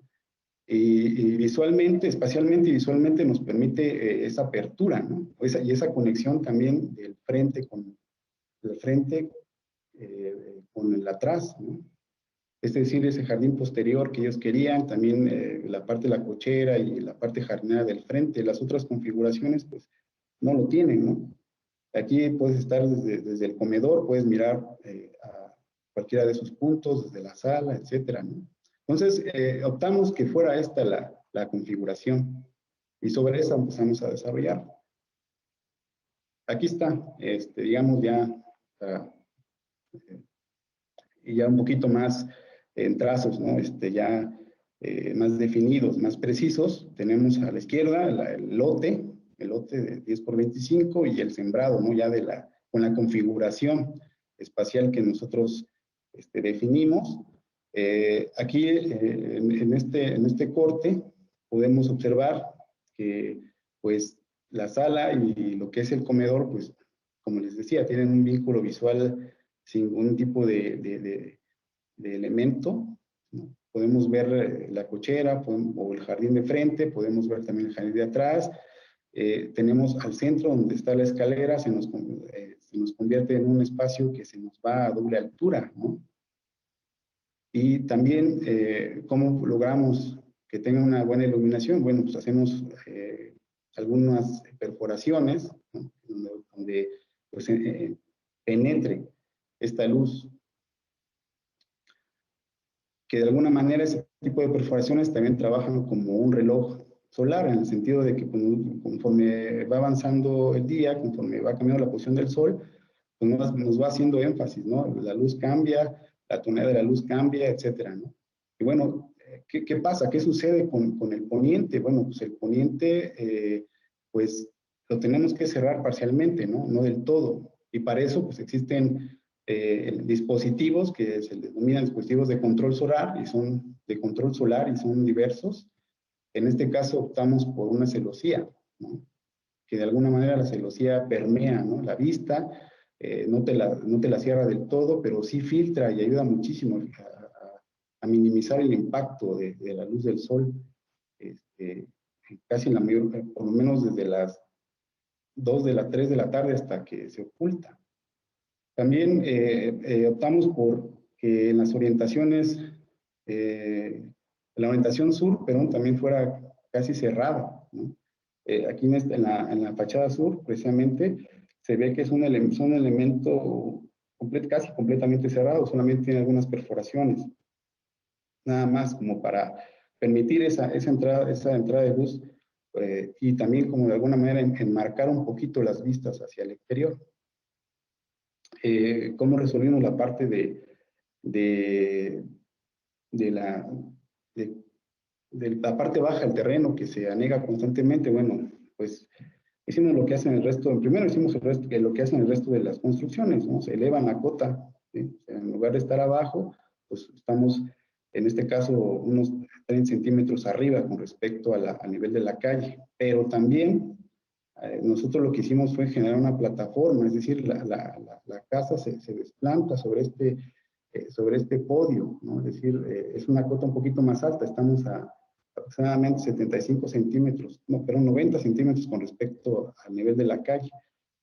Y visualmente, espacialmente y visualmente nos permite esa apertura, ¿no? Y esa conexión también del frente con el atrás, ¿no? Es decir, ese jardín posterior que ellos querían, también la parte de la cochera y la parte jardinera del frente. Las otras configuraciones, pues, no lo tienen, ¿no? Aquí puedes estar desde el comedor, puedes mirar a cualquiera de esos puntos, desde la sala, etcétera, ¿no? Entonces, optamos que fuera esta la configuración y sobre esa empezamos a desarrollar. Aquí está, digamos ya, y ya un poquito más en trazos, ¿no? Ya más definidos, más precisos. Tenemos a la izquierda el lote de 10 por 25 y el sembrado, ¿no? Ya con la configuración espacial que nosotros definimos. Aquí en este corte podemos observar que pues la sala y lo que es el comedor, pues como les decía, tienen un vínculo visual sin ningún tipo de elemento, ¿no? podemos ver la cochera o el jardín de frente, podemos ver también el jardín de atrás. Tenemos al centro donde está la escalera, se nos convierte en un espacio que se nos va a doble altura, ¿no? Y también, ¿cómo logramos que tenga una buena iluminación? Bueno, pues hacemos algunas perforaciones, ¿no? Donde pues, penetre esta luz, que de alguna manera ese tipo de perforaciones también trabajan como un reloj solar, en el sentido de que conforme va avanzando el día, conforme va cambiando la posición del sol, pues nos va haciendo énfasis, ¿no? La luz cambia, la tonalidad de la luz cambia, etcétera, ¿no? Y bueno, ¿qué pasa? ¿Qué sucede con el poniente? Bueno, pues el poniente, pues lo tenemos que cerrar parcialmente, ¿no? No del todo. Y para eso, pues existen dispositivos que se denominan dispositivos de control solar y son diversos. En este caso optamos por una celosía, ¿no? Que de alguna manera la celosía permea, ¿no? La vista, no te la cierra del todo, pero sí filtra y ayuda muchísimo a minimizar el impacto de la luz del sol, casi en la mayor, por lo menos desde las 3 de la tarde hasta que se oculta. También optamos por que en las orientaciones, la orientación sur, pero también fuera casi cerrada, ¿no? Aquí en la fachada sur, precisamente, se ve que es un elemento casi completamente cerrado, solamente tiene algunas perforaciones, nada más como para permitir esa entrada de luz, y también como de alguna manera enmarcar un poquito las vistas hacia el exterior. ¿Cómo resolvimos la parte de la parte baja del terreno que se anega constantemente? Bueno, pues hicimos lo que hacen el resto, primero hicimos lo que hacen el resto de las construcciones, ¿no? Se elevan la cota, ¿sí? O sea, en lugar de estar abajo, pues estamos, en este caso, unos 30 centímetros arriba con respecto al nivel de la calle, pero también nosotros lo que hicimos fue generar una plataforma, es decir, la casa se desplanta sobre este podio, ¿no? Es decir, es una cota un poquito más alta, estamos a aproximadamente 75 centímetros, no, pero 90 centímetros con respecto al nivel de la calle.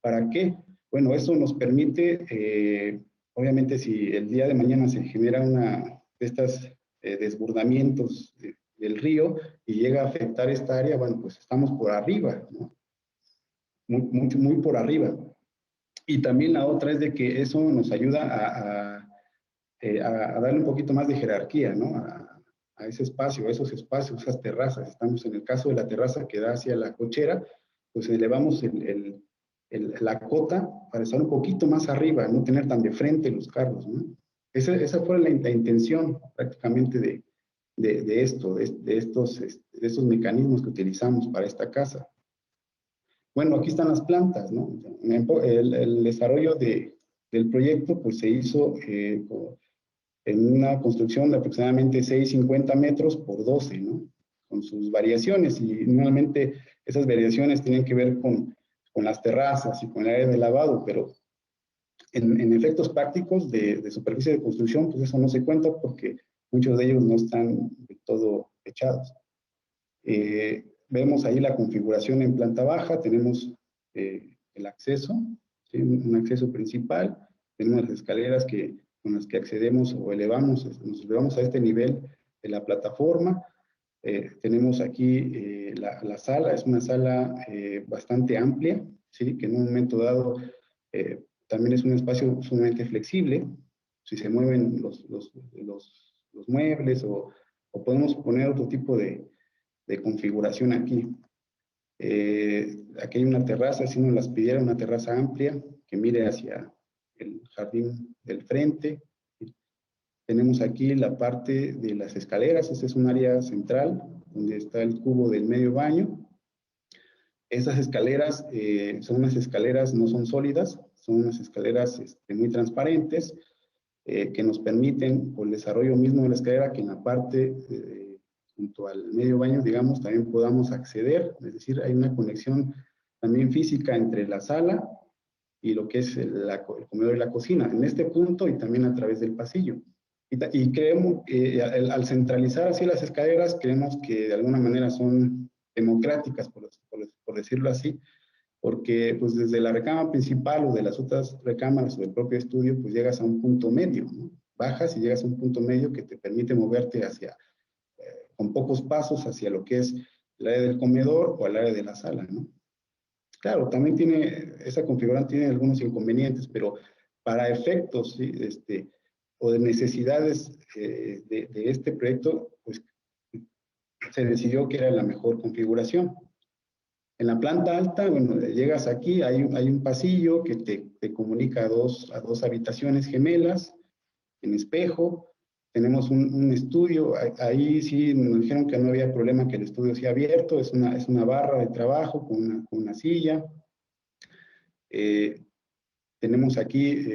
¿Para qué? Bueno, eso nos permite, obviamente, si el día de mañana se genera una de estas desbordamientos del río y llega a afectar esta área, bueno, pues estamos por arriba, ¿no? Muy por arriba. Y también la otra es de que eso nos ayuda a darle un poquito más de jerarquía, ¿no? A ese espacio, a esos espacios, esas terrazas. Estamos en el caso de la terraza que da hacia la cochera, pues elevamos la cota para estar un poquito más arriba, no tener tan de frente los carros, ¿no? Esa fue la intención prácticamente de estos mecanismos que utilizamos para esta casa. Bueno, aquí están las plantas, ¿no? El desarrollo del proyecto pues se hizo en una construcción de aproximadamente 650 metros por 12, ¿no? Con sus variaciones, y normalmente esas variaciones tienen que ver con las terrazas y con el área de lavado, pero en efectos prácticos de superficie de construcción, pues eso no se cuenta porque muchos de ellos no están del todo echados. Vemos ahí la configuración en planta baja, tenemos el acceso, ¿sí? Un acceso principal, tenemos las escaleras con las que accedemos o nos elevamos a este nivel de la plataforma. Tenemos aquí la sala, es una sala bastante amplia, ¿sí? Que en un momento dado también es un espacio sumamente flexible, si se mueven los muebles o podemos poner otro tipo de configuración aquí. Aquí hay una terraza, si nos las pidiera, una terraza amplia que mire hacia el jardín del frente. Tenemos aquí la parte de las escaleras, este es un área central donde está el cubo del medio baño. Esas escaleras son unas escaleras, no son sólidas, son unas escaleras muy transparentes que nos permiten, por el desarrollo mismo de la escalera, que en la parte junto al medio baño, digamos, también podamos acceder, es decir, hay una conexión también física entre la sala y lo que es el comedor y la cocina, en este punto y también a través del pasillo. Y creemos que al centralizar así las escaleras, creemos que de alguna manera son democráticas, por decirlo así, porque pues desde la recámara principal o de las otras recámaras o del propio estudio, pues llegas a un punto medio, ¿no? Bajas y llegas a un punto medio que te permite moverte hacia, con pocos pasos hacia lo que es el área del comedor o el área de la sala, ¿no? Claro, también tiene, esa configuración tiene algunos inconvenientes, pero para efectos, ¿sí? O de necesidades de este proyecto, pues se decidió que era la mejor configuración. En la planta alta, bueno, llegas aquí, hay un pasillo que te comunica a dos habitaciones gemelas, en espejo. Tenemos un estudio, ahí sí nos dijeron que no había problema, que el estudio sea abierto, es una barra de trabajo con una silla. Tenemos aquí,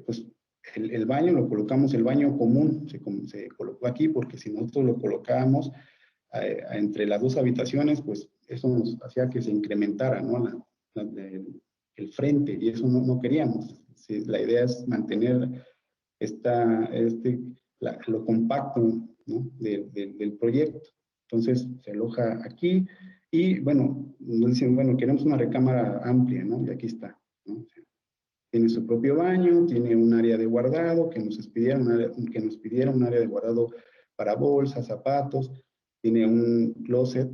pues, el baño, lo colocamos, el baño común, se colocó aquí, porque si nosotros lo colocábamos entre las dos habitaciones, pues eso nos hacía que se incrementara, ¿no? El frente, y eso no queríamos. Sí, la idea es mantener lo compacto, ¿no? del proyecto. Entonces se aloja aquí y bueno, nos dicen, bueno, queremos una recámara amplia, ¿no? Y aquí está, ¿no? O sea, tiene su propio baño, tiene un área de guardado que nos pidieron un área de guardado para bolsas, zapatos, tiene un closet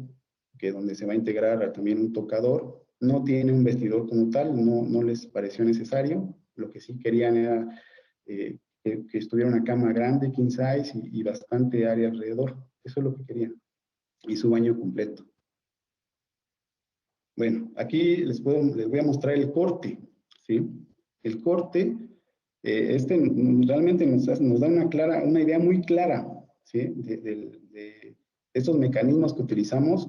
que donde se va a integrar también un tocador. No tiene un vestidor como tal, no les pareció necesario. Lo que sí querían era que estuviera una cama grande, king size, y bastante área alrededor. Eso es lo que querían. Y su baño completo. Bueno, aquí les voy a mostrar el corte, ¿sí? El corte, realmente nos da una idea muy clara, ¿sí? De estos mecanismos que utilizamos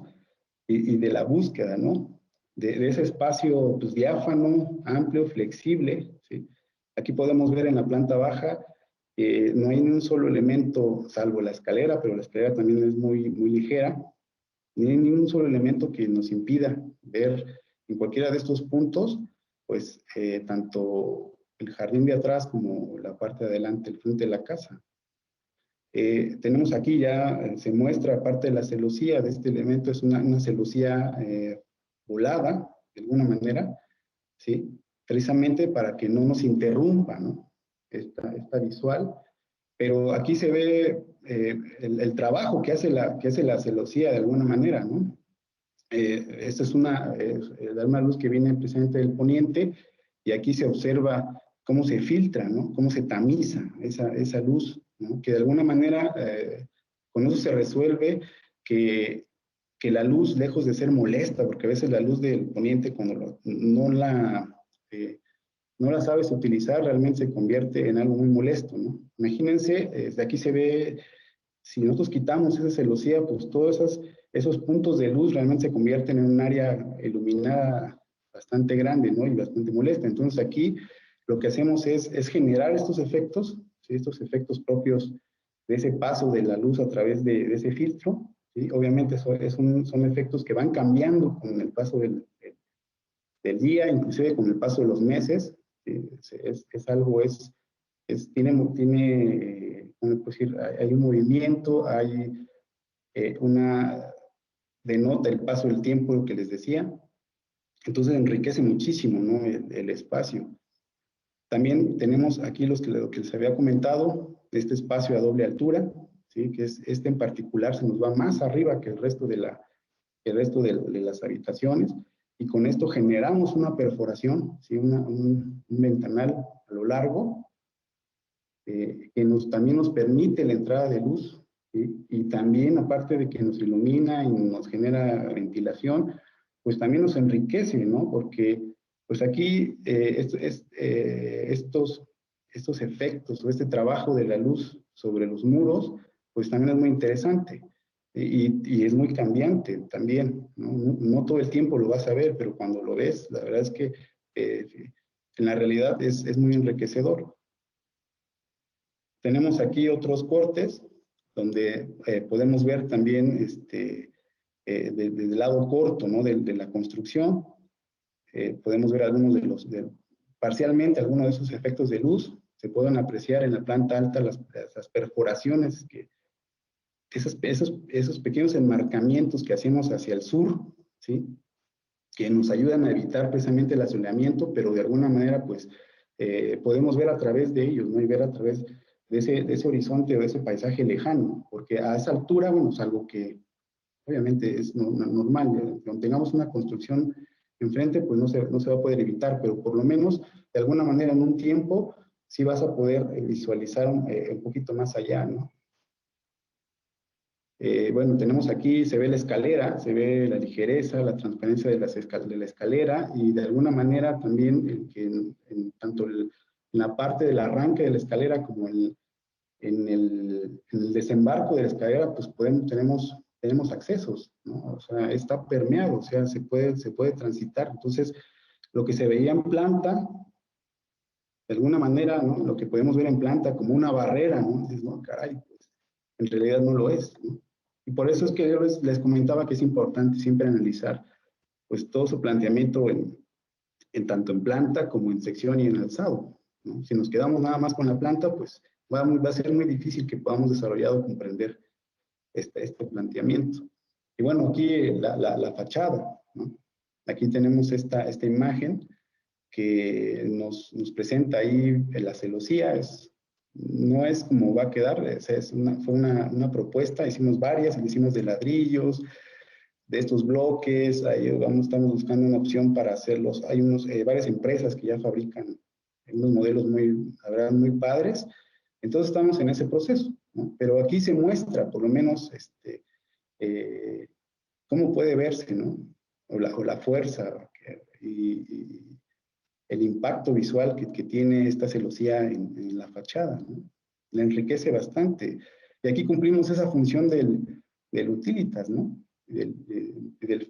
y de la búsqueda, ¿no? De ese espacio, pues, diáfano, amplio, flexible, ¿sí? Aquí podemos ver en la planta baja, no hay ni un solo elemento, salvo la escalera, pero la escalera también es muy ligera, ni hay ni un solo elemento que nos impida ver en cualquiera de estos puntos, pues, tanto el jardín de atrás como la parte de adelante, el frente de la casa. Tenemos aquí ya, se muestra parte de la celosía de este elemento, es una celosía volada, de alguna manera, ¿sí? Precisamente para que no nos interrumpa, ¿no? Esta visual. Pero aquí se ve el trabajo que hace la celosía de alguna manera, ¿no? Esta es una luz que viene precisamente del poniente, y aquí se observa cómo se filtra, ¿no? Cómo se tamiza esa luz, ¿no? Que de alguna manera con eso se resuelve que la luz, lejos de ser molesta, porque a veces la luz del poniente cuando no la sabes utilizar, realmente se convierte en algo muy molesto, ¿no? Imagínense, desde aquí se ve, si nosotros quitamos esa celosía, pues todos esos puntos de luz realmente se convierten en un área iluminada bastante grande, ¿no? Y bastante molesta. Entonces aquí lo que hacemos es generar estos efectos, ¿sí? Estos efectos propios de ese paso de la luz a través de ese filtro, ¿sí? Obviamente son efectos que van cambiando con el paso del día, inclusive con el paso de los meses. Es algo, tiene, ¿cómo puedo decir? Hay un movimiento, hay denota el paso del tiempo, lo que les decía. Entonces enriquece muchísimo, ¿no? el espacio. También tenemos aquí lo que les había comentado, este espacio a doble altura, ¿sí? Que es en particular se nos va más arriba que el resto de las habitaciones, y con esto generamos una perforación, ¿sí? un ventanal a lo largo, que también nos permite la entrada de luz, ¿sí? Y también, aparte de que nos ilumina y nos genera ventilación, pues también nos enriquece, ¿no? Porque pues aquí estos efectos o este trabajo de la luz sobre los muros, pues también es muy interesante. Y es muy cambiante también, ¿no? No todo el tiempo lo vas a ver, pero cuando lo ves, la verdad es que en la realidad es muy enriquecedor. Tenemos aquí otros cortes donde podemos ver también desde el lado corto, ¿no? de la construcción. Podemos ver parcialmente algunos de esos efectos de luz. se puedan apreciar en la planta alta las perforaciones, esos pequeños enmarcamientos que hacemos hacia el sur, ¿sí? Que nos ayudan a evitar precisamente el asoleamiento, pero de alguna manera, pues, podemos ver a través de ellos, ¿no? Y ver a través de ese horizonte o de ese paisaje lejano, porque a esa altura, bueno, es algo que obviamente es normal, cuando tengamos una construcción enfrente, pues no se va a poder evitar, pero por lo menos, de alguna manera, en un tiempo, sí vas a poder visualizar un poquito más allá, ¿no? Bueno, tenemos aquí, se ve la escalera, se ve la ligereza, la transparencia de la escalera y de alguna manera también tanto en la parte del arranque de la escalera como en el desembarco de la escalera, pues tenemos accesos, ¿no? O sea, está permeado, o sea, se puede transitar. Entonces, lo que se veía en planta, de alguna manera, ¿no? Lo que podemos ver en planta como una barrera, ¿no? Dices, no, caray, pues, en realidad no lo es, ¿no? Y por eso es que yo les comentaba que es importante siempre analizar, pues, todo su planteamiento tanto en planta como en sección y en alzado, ¿no? Si nos quedamos nada más con la planta, pues va a ser muy difícil que podamos desarrollar o comprender este planteamiento. Y bueno, aquí la fachada, ¿no? Aquí tenemos esta imagen que nos presenta ahí la celosía, no es como va a quedar, fue una propuesta, hicimos varias, hicimos de ladrillos, de estos bloques, ahí estamos buscando una opción para hacerlos, hay varias empresas que ya fabrican unos modelos la verdad, muy padres, entonces estamos en ese proceso, ¿no? Pero aquí se muestra, por lo menos, cómo puede verse, ¿no? O la fuerza y el impacto visual que tiene esta celosía en la fachada, ¿no? La enriquece bastante. Y aquí cumplimos esa función del utilitas, ¿no? Del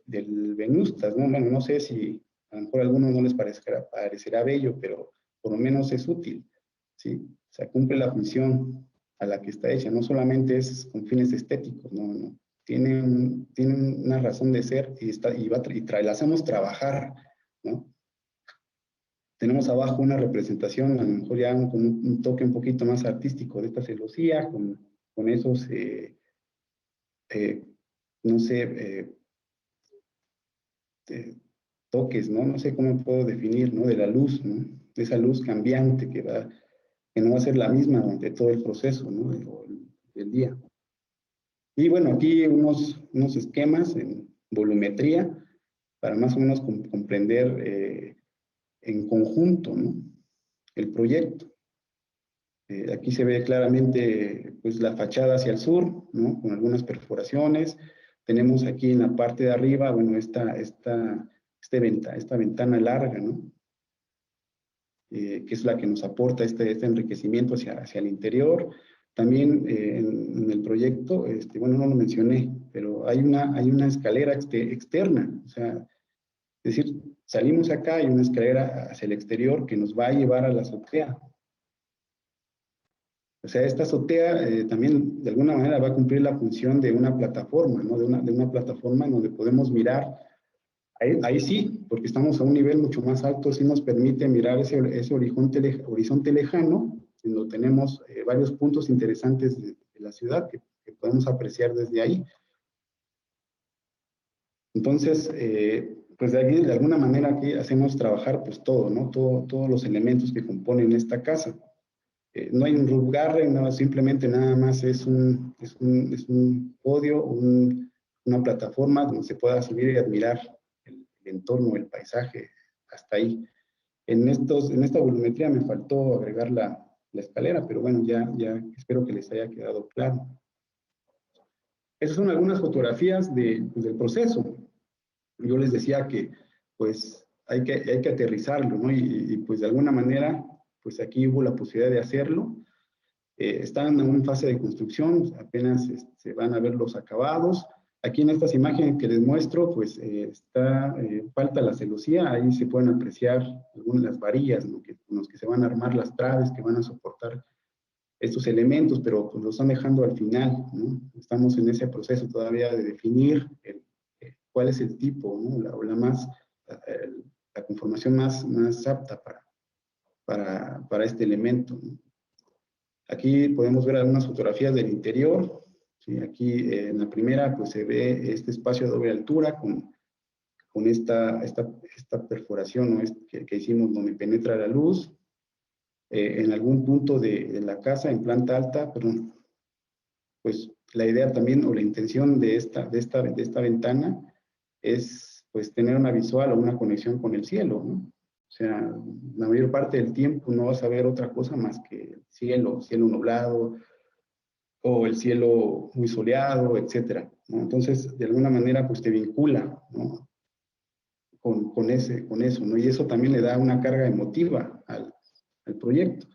venustas, ¿no? Bueno, no sé si a lo mejor a algunos no les parecerá bello, pero por lo menos es útil, ¿sí? O sea, cumple la función a la que está hecha, no solamente es con fines estéticos, no. Tiene una razón de ser la hacemos trabajar, ¿no? Tenemos abajo una representación, a lo mejor ya con un toque un poquito más artístico de esta celosía, con esos, no sé, toques, ¿no? No sé cómo puedo definir, ¿no? De la luz, ¿no? De esa luz cambiante que no va a ser la misma durante todo el proceso, ¿no? Del día. Y bueno, aquí unos esquemas en volumetría para más o menos comprender en conjunto, ¿no? El proyecto. Aquí se ve claramente pues, la fachada hacia el sur, ¿no? Con algunas perforaciones. Tenemos aquí en la parte de arriba, bueno, esta ventana larga, ¿no? Que es la que nos aporta este enriquecimiento hacia el interior. También en el proyecto, bueno, no lo mencioné, pero hay una escalera externa, o sea, es decir, salimos acá, hay una escalera hacia el exterior que nos va a llevar a la azotea. O sea, esta azotea también de alguna manera va a cumplir la función de una plataforma, ¿no? De una plataforma en donde podemos mirar, ahí sí, porque estamos a un nivel mucho más alto, sí nos permite mirar ese horizonte lejano, en donde tenemos varios puntos interesantes de la ciudad que podemos apreciar desde ahí. Entonces, pues de aquí, de alguna manera aquí hacemos trabajar pues todo, ¿no? Todos los elementos que componen esta casa. No hay un roof garden, no, simplemente nada más es un podio, una plataforma donde se pueda subir y admirar el entorno, el paisaje, hasta ahí. En esta volumetría me faltó agregar la escalera, pero bueno, ya espero que les haya quedado claro. Esas son algunas fotografías del proceso. Yo les decía que pues hay que aterrizarlo, ¿no? Y pues de alguna manera, pues aquí hubo la posibilidad de hacerlo. Están en una fase de construcción, apenas se van a ver los acabados. Aquí en estas imágenes que les muestro, pues falta la celosía, ahí se pueden apreciar algunas de las varillas, ¿no? Con las que se van a armar las traves que van a soportar estos elementos, pero pues los están dejando al final, ¿no? Estamos en ese proceso todavía de definir cuál es el tipo, ¿no? La conformación más apta para este elemento, ¿no? Aquí podemos ver algunas fotografías del interior. ¿Sí? Aquí en la primera pues se ve este espacio a doble altura con esta perforación, ¿no? que hicimos donde penetra la luz. En algún punto de la casa, en planta alta, perdón, pues la idea también o la intención de esta ventana es pues tener una visual o una conexión con el cielo, ¿no? O sea, la mayor parte del tiempo no vas a ver otra cosa más que el cielo nublado o el cielo muy soleado, etcétera, ¿no? Entonces, de alguna manera, pues te vincula, ¿no? con eso, ¿no? Y eso también le da una carga emotiva al proyecto.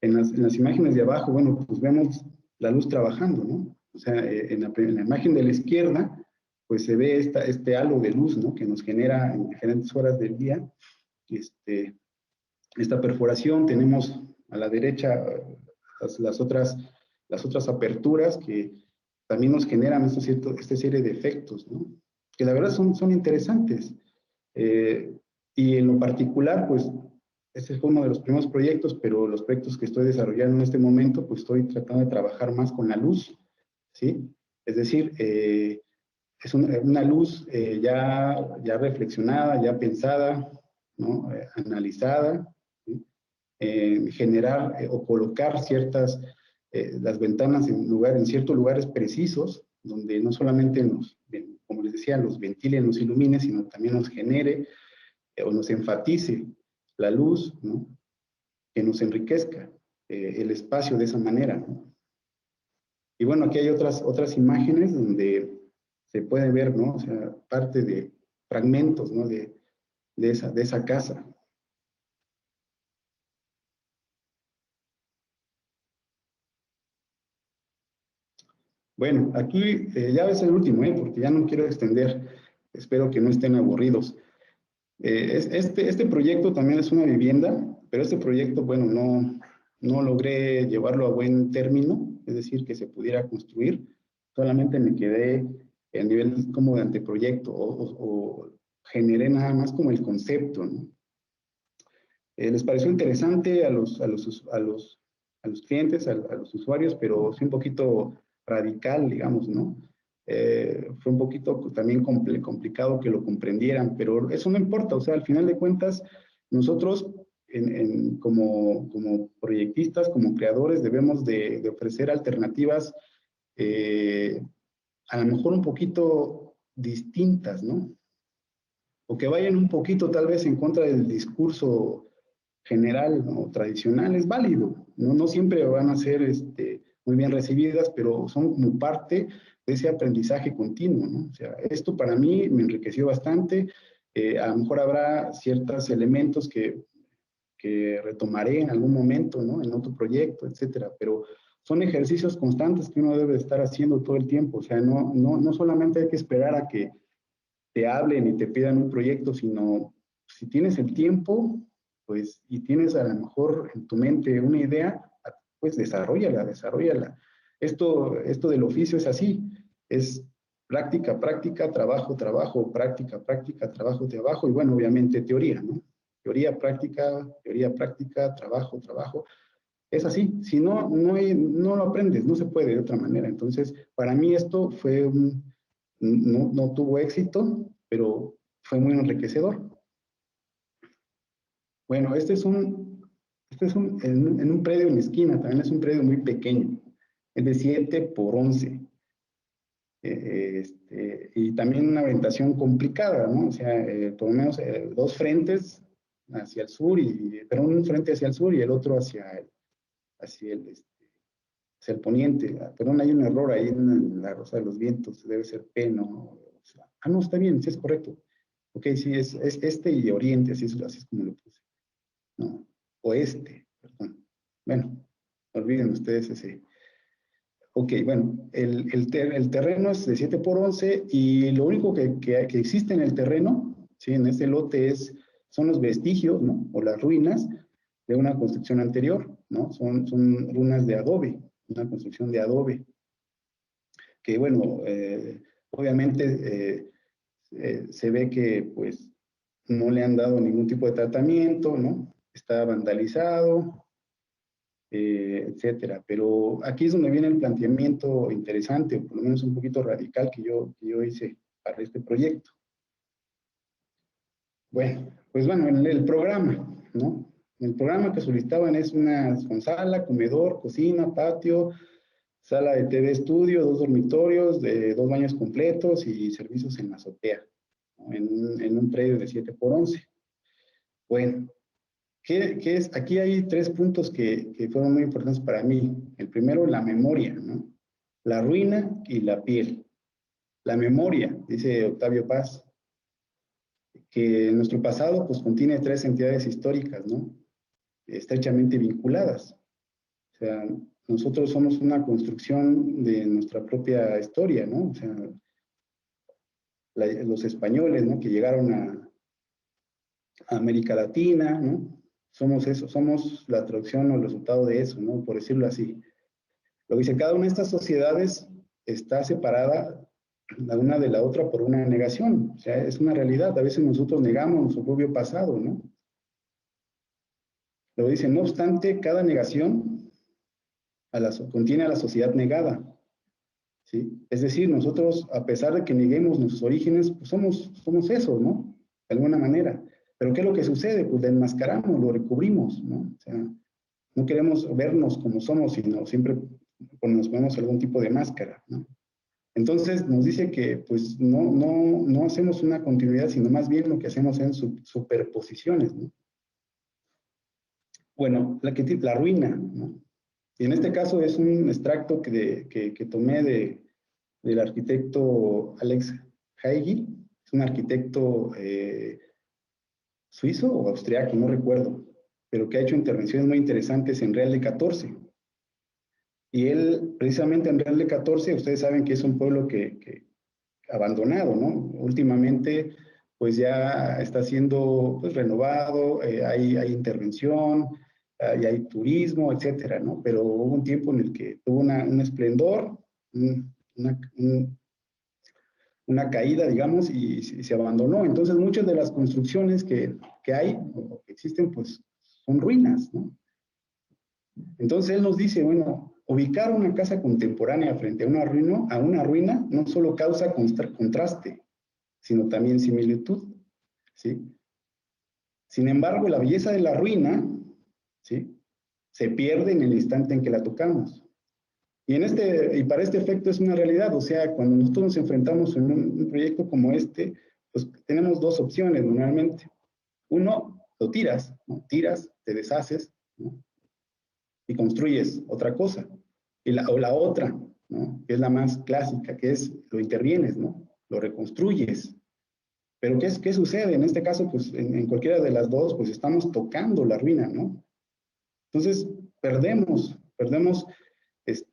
En las imágenes de abajo, bueno, pues vemos la luz trabajando, ¿no? O sea, en la imagen de la izquierda, pues se ve este halo de luz, ¿no? Que nos genera en diferentes horas del día esta perforación. Tenemos a la derecha las otras aperturas que también nos generan esta serie de efectos, ¿no? Que la verdad son interesantes. Y en lo particular, pues, este fue uno de los primeros proyectos, pero los proyectos que estoy desarrollando en este momento, pues estoy tratando de trabajar más con la luz, ¿sí? Es decir, es una luz ya reflexionada, ya pensada, ¿no? Analizada, ¿sí? Generar o colocar las ventanas en ciertos lugares precisos, donde no solamente como les decía, los ventile, nos ilumine, sino también nos genere o nos enfatice la luz, ¿no? Que nos enriquezca el espacio de esa manera, ¿no? Y bueno, aquí hay otras imágenes donde se puede ver, ¿no? O sea, parte de fragmentos, ¿no? de esa casa. Bueno, aquí ya es el último, porque ya no quiero extender. Espero que no estén aburridos. Este proyecto también es una vivienda, pero este proyecto, bueno, no logré llevarlo a buen término, es decir, que se pudiera construir. Solamente me quedé a nivel como de anteproyecto o generé nada más como el concepto, ¿no? Les pareció interesante a los clientes, a los usuarios, pero sí un poquito radical, digamos, ¿no? Fue un poquito también complicado que lo comprendieran, pero eso no importa, o sea, al final de cuentas, nosotros como proyectistas, como creadores, debemos de ofrecer alternativas a lo mejor un poquito distintas, ¿no? O que vayan un poquito tal vez en contra del discurso general o tradicional, es válido, ¿no? No siempre van a ser muy bien recibidas, pero son como parte de ese aprendizaje continuo, ¿no? O sea, esto para mí me enriqueció bastante. A lo mejor habrá ciertos elementos que retomaré en algún momento, ¿no? En otro proyecto, etcétera, pero son ejercicios constantes que uno debe estar haciendo todo el tiempo. O sea, no solamente hay que esperar a que te hablen y te pidan un proyecto, sino si tienes el tiempo, pues, y tienes a lo mejor en tu mente una idea, pues desarrollala. Esto del oficio es así, es práctica, práctica, trabajo, trabajo, práctica, práctica, trabajo, trabajo, y bueno, obviamente teoría, ¿no? Teoría, práctica, trabajo, trabajo. Es así, si no lo aprendes, no se puede de otra manera. Entonces, para mí esto no tuvo éxito, pero fue muy enriquecedor. Bueno, en un predio en la esquina, también es un predio muy pequeño, es de 7 por 11. Y también una orientación complicada, ¿no? O sea, por lo menos dos frentes hacia el sur, pero un frente hacia el sur y el otro hacia el poniente. Perdón, hay un error ahí en la Rosa de los Vientos, debe ser P, ¿no? O sea, no, está bien, sí es correcto. Ok, sí, es este y oriente, así es como lo puse. No, oeste, perdón. Bueno, olviden ustedes ese. Ok, bueno, el terreno es de 7 por 11 y lo único que existe en el terreno, ¿sí? En este lote son los vestigios, ¿no? O las ruinas de una construcción anterior, ¿no? Son ruinas de adobe, una construcción de adobe, que bueno, obviamente se ve que pues no le han dado ningún tipo de tratamiento, ¿no? está vandalizado, etcétera. Pero aquí es donde viene el planteamiento interesante, o por lo menos un poquito radical que yo hice para este proyecto. Bueno, pues bueno, en el programa, ¿no? El programa que solicitaban es una con sala, comedor, cocina, patio, sala de TV estudio, 2 dormitorios, 2 baños completos y servicios en la azotea, ¿no? En un predio de 7 por 11. Bueno, ¿qué es? Aquí hay 3 puntos que fueron muy importantes para mí. El primero, la memoria, ¿no? La ruina y la piel. La memoria, dice Octavio Paz, que nuestro pasado pues contiene 3 entidades históricas, ¿no? Estrechamente vinculadas. O sea, nosotros somos una construcción de nuestra propia historia, ¿no? O sea, los españoles, ¿no? Que llegaron a América Latina, ¿no? Somos eso, somos la traducción o el resultado de eso, ¿no? Por decirlo así. Lo que dice, cada una de estas sociedades está separada la una de la otra por una negación. O sea, es una realidad. A veces nosotros negamos nuestro propio pasado, ¿no? Lo dice, no obstante, cada negación contiene a la sociedad negada, ¿sí? Es decir, nosotros, a pesar de que neguemos nuestros orígenes, pues somos eso, ¿no? De alguna manera. Pero ¿qué es lo que sucede? Pues lo enmascaramos, lo recubrimos, ¿no? O sea, no queremos vernos como somos, sino siempre nos ponemos algún tipo de máscara, ¿no? Entonces nos dice que pues no hacemos una continuidad, sino más bien lo que hacemos son superposiciones, ¿no? Bueno, la ruina, ¿no? Y en este caso es un extracto que tomé del arquitecto Alex Haigi, es un arquitecto suizo o austriaco, no recuerdo, pero que ha hecho intervenciones muy interesantes en Real de 14. Y él, precisamente en Real de 14, ustedes saben que es un pueblo que abandonado, ¿no? Últimamente, pues ya está siendo pues, renovado, hay intervención, hay turismo, etcétera, ¿no? Pero hubo un tiempo en el que tuvo un esplendor, una, una caída, digamos, y se abandonó. Entonces, muchas de las construcciones que hay o que existen, pues, son ruinas, ¿no? Entonces, él nos dice, bueno, ubicar una casa contemporánea frente a una ruina no solo causa contraste, sino también similitud, ¿sí? Sin embargo, la belleza de la ruina, ¿sí? Se pierde en el instante en que la tocamos. Y para este efecto es una realidad, o sea, cuando nosotros nos enfrentamos en un proyecto como este, pues tenemos 2 opciones normalmente. Uno, lo tiras, ¿no? Tiras, te deshaces, ¿no? Y construyes otra cosa. O la otra, ¿no? Que es la más clásica, que es lo intervienes, ¿no? Lo reconstruyes. Pero ¿qué sucede? En este caso, pues en cualquiera de las dos, pues estamos tocando la ruina, ¿no? Entonces, perdemos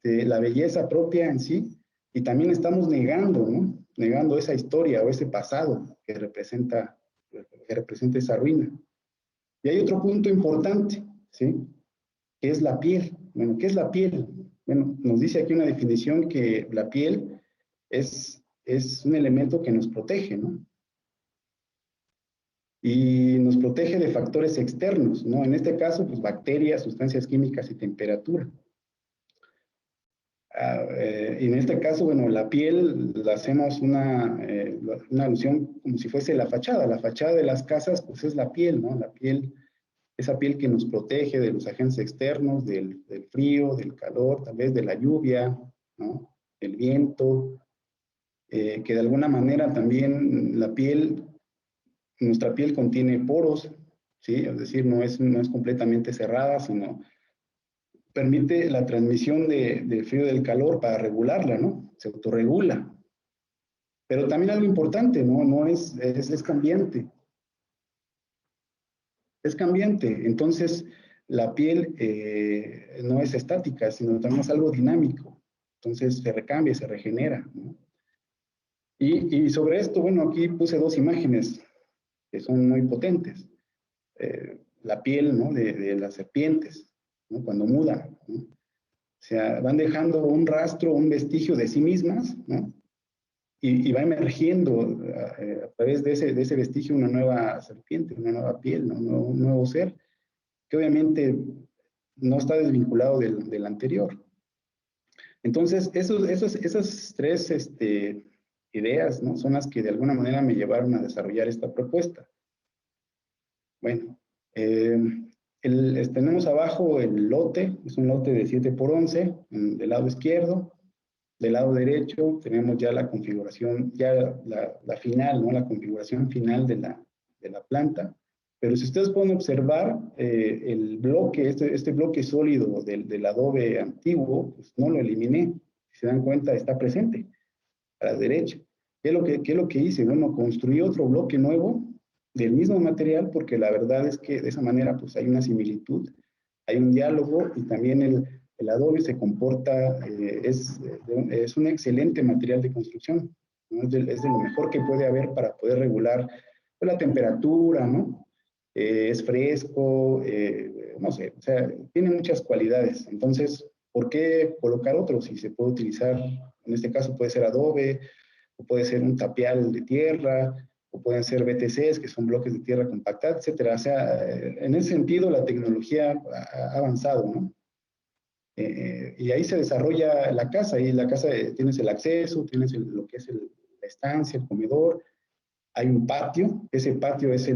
la belleza propia en sí y también estamos negando, ¿no? Negando esa historia o ese pasado que representa esa ruina. Y hay otro punto importante, ¿sí? Que es la piel. Bueno, ¿qué es la piel? Bueno, nos dice aquí una definición que la piel es un elemento que nos protege, ¿no? Y nos protege de factores externos, ¿no? En este caso, pues bacterias, sustancias químicas y temperatura. Y en este caso, bueno, la piel la hacemos una alusión como si fuese la fachada. La fachada de las casas, pues es la piel, ¿no? La piel, esa piel que nos protege de los agentes externos, del frío, del calor, tal vez de la lluvia, ¿no? El viento, que de alguna manera también nuestra piel contiene poros, ¿sí? Es decir, no es completamente cerrada, sino permite la transmisión del frío y del calor para regularla, ¿no? Se autorregula. Pero también algo importante, ¿no? No es cambiante. Es cambiante. Entonces, la piel no es estática, sino también es algo dinámico. Entonces, se recambia, se regenera, ¿no? Y sobre esto, bueno, aquí puse 2 imágenes que son muy potentes. La piel, ¿no? de las serpientes, ¿no? Cuando mudan, ¿no? O sea, van dejando un rastro, un vestigio de sí mismas, ¿no? Y va emergiendo a través de ese vestigio una nueva serpiente, una nueva piel, ¿no? Un nuevo ser. que obviamente no está desvinculado del anterior. Entonces, esas tres ideas, ¿no? Son las que de alguna manera me llevaron a desarrollar esta propuesta. Bueno, tenemos abajo el lote, es un lote de 7x11 del lado izquierdo. Del lado derecho tenemos ya la configuración, ya la final, ¿no? La configuración final de la planta. Pero si ustedes pueden observar, el bloque, este bloque sólido del adobe antiguo, pues no lo eliminé. Si se dan cuenta, está presente a la derecha. ¿Qué es lo que hice? Bueno, construí otro bloque nuevo del mismo material, porque la verdad es que de esa manera pues hay una similitud, hay un diálogo, y también el adobe se comporta, es un excelente material de construcción, ¿no? Es de lo mejor que puede haber para poder regular pues, la temperatura, ¿no? Es fresco, no sé, o sea, tiene muchas cualidades. Entonces, ¿por qué colocar otro si se puede utilizar? En este caso puede ser adobe, o puede ser un tapial de tierra, o pueden ser BTCs, que son bloques de tierra compactada, etcétera. O sea, en ese sentido la tecnología ha avanzado, ¿no? Y ahí se desarrolla la casa, y la casa tienes el acceso, tienes lo que es la estancia, el comedor, hay un patio, ese patio es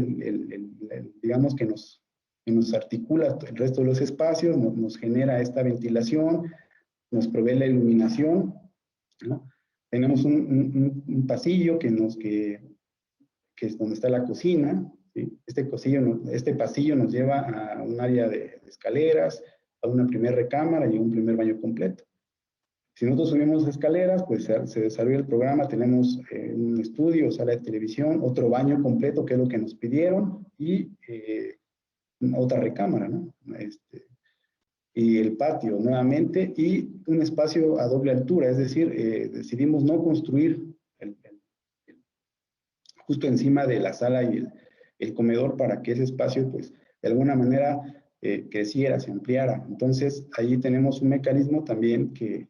digamos que nos articula el resto de los espacios, nos genera esta ventilación, nos provee la iluminación, ¿no? Tenemos un pasillo que es donde está la cocina, ¿sí? Este pasillo nos lleva a un área de escaleras, a una primera recámara y un primer baño completo. Si nosotros subimos escaleras, pues se desarrolla el programa, tenemos un estudio, sala de televisión, otro baño completo, que es lo que nos pidieron, y otra recámara, ¿no? Y el patio nuevamente, y un espacio a doble altura, es decir, decidimos no construir justo encima de la sala y el comedor, para que ese espacio, pues, de alguna manera creciera, se ampliara. Entonces, ahí tenemos un mecanismo también que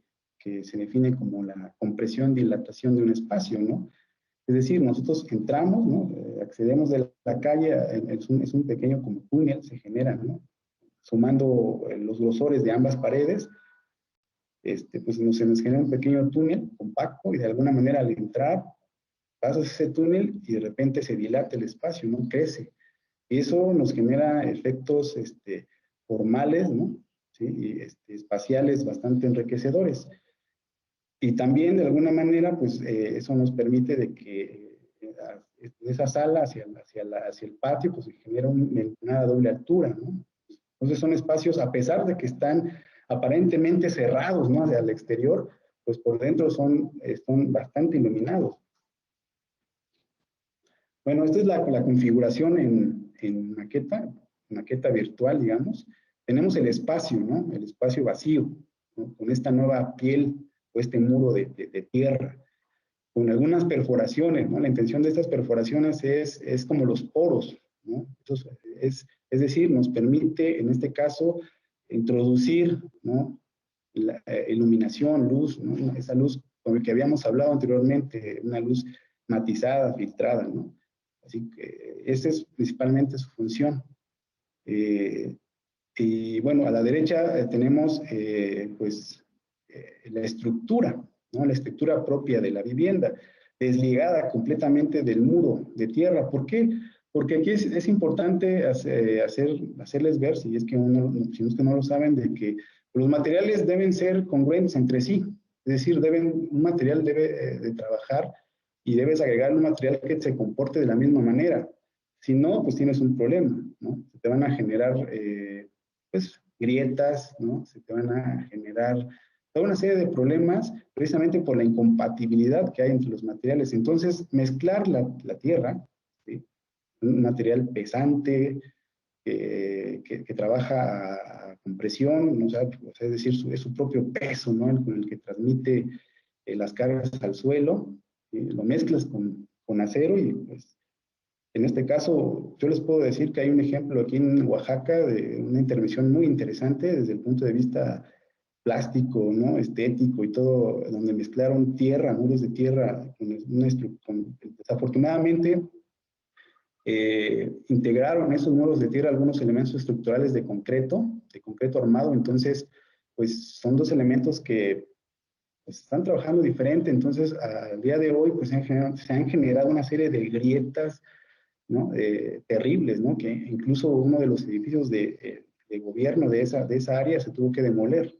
se define como la compresión, dilatación de un espacio, ¿no? Es decir, nosotros entramos, ¿no? Accedemos de la calle, es un pequeño como túnel, se genera, ¿no? Sumando los grosores de ambas paredes, pues se nos genera un pequeño túnel compacto, y de alguna manera al entrar, pasas ese túnel y de repente se dilata el espacio, ¿no? Crece. Y eso nos genera efectos formales, ¿no? ¿Sí? Y espaciales bastante enriquecedores. Y también, de alguna manera, pues eso nos permite de que de esa sala hacia el patio, pues se genera una doble altura, ¿no? Entonces son espacios, a pesar de que están aparentemente cerrados, ¿no? Hacia el exterior, pues por dentro son bastante iluminados. Bueno, esta es la configuración en maqueta virtual, digamos. Tenemos el espacio, ¿no? El espacio vacío, ¿no? Con esta nueva piel o este muro de tierra, con algunas perforaciones, ¿no? La intención de estas perforaciones es como los poros, ¿no? Entonces, es decir, nos permite, en este caso, introducir, ¿no? La iluminación, luz, ¿no? Esa luz con la que habíamos hablado anteriormente, una luz matizada, filtrada, ¿no? Así que esa es principalmente su función. Y bueno, a la derecha tenemos pues la estructura, ¿no? La estructura propia de la vivienda, desligada completamente del muro de tierra. ¿Por qué? Porque aquí es importante hacerles ver, si es que no lo saben, de que los materiales deben ser congruentes entre sí. Es decir, un material debe de trabajar, y debes agregar un material que se comporte de la misma manera. Si no, pues tienes un problema, ¿no? Se te van a generar pues, grietas, ¿no? Se te van a generar toda una serie de problemas precisamente por la incompatibilidad que hay entre los materiales. Entonces, mezclar la tierra, ¿sí? Un material pesante, que trabaja a compresión, ¿no? O sea, es decir, es su propio peso, ¿no? Con el que transmite las cargas al suelo, ¿sí? Lo mezclas con acero, y pues en este caso yo les puedo decir que hay un ejemplo aquí en Oaxaca de una intervención muy interesante desde el punto de vista plástico, ¿no? Estético y todo, donde mezclaron tierra, muros de tierra, desafortunadamente integraron esos muros de tierra algunos elementos estructurales de concreto armado. Entonces, pues son dos elementos que pues, están trabajando diferente. Entonces, al día de hoy, pues se han generado una serie de grietas, ¿no? Terribles, ¿no? Que incluso uno de los edificios de gobierno de esa área se tuvo que demoler.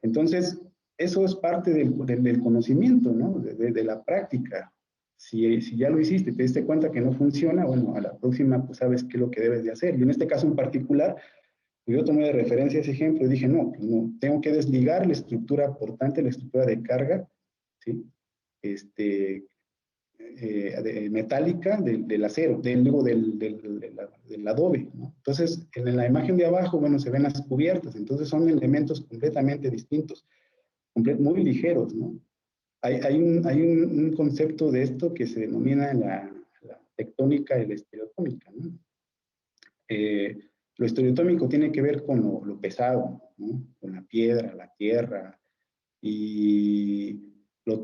Entonces, eso es parte del conocimiento, ¿no? De la práctica. Si ya lo hiciste y te diste cuenta que no funciona, bueno, a la próxima pues sabes qué es lo que debes de hacer. Y en este caso en particular, pues, yo tomé de referencia ese ejemplo y dije, no, pues no, tengo que desligar la estructura portante, la estructura de carga, ¿sí? Este, metálica del acero, del adobe, ¿no? Entonces, en la imagen de abajo, bueno, se ven las cubiertas, entonces son elementos completamente distintos, muy ligeros, ¿no? Hay un concepto de esto que se denomina la tectónica y la estereotómica, ¿no? Lo estereotómico tiene que ver con lo pesado, ¿no? Con la piedra, la tierra, y lo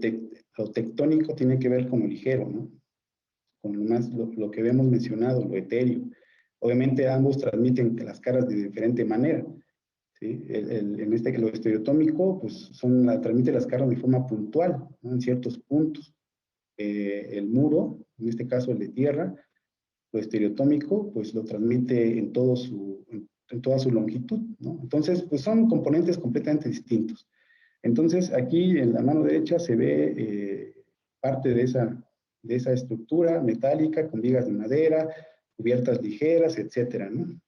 tectónico tiene que ver con lo ligero, ¿no? Con lo que hemos mencionado, lo etéreo. Obviamente ambos transmiten las caras de diferente manera, ¿sí? Lo estereotómico, pues transmite las caras de forma puntual, ¿no? En ciertos puntos. El muro, en este caso el de tierra, lo estereotómico, pues lo transmite en toda su longitud, ¿no? Entonces, pues son componentes completamente distintos. Entonces, aquí en la mano derecha se ve parte de esa estructura metálica con vigas de madera, cubiertas ligeras, etcétera, ¿no?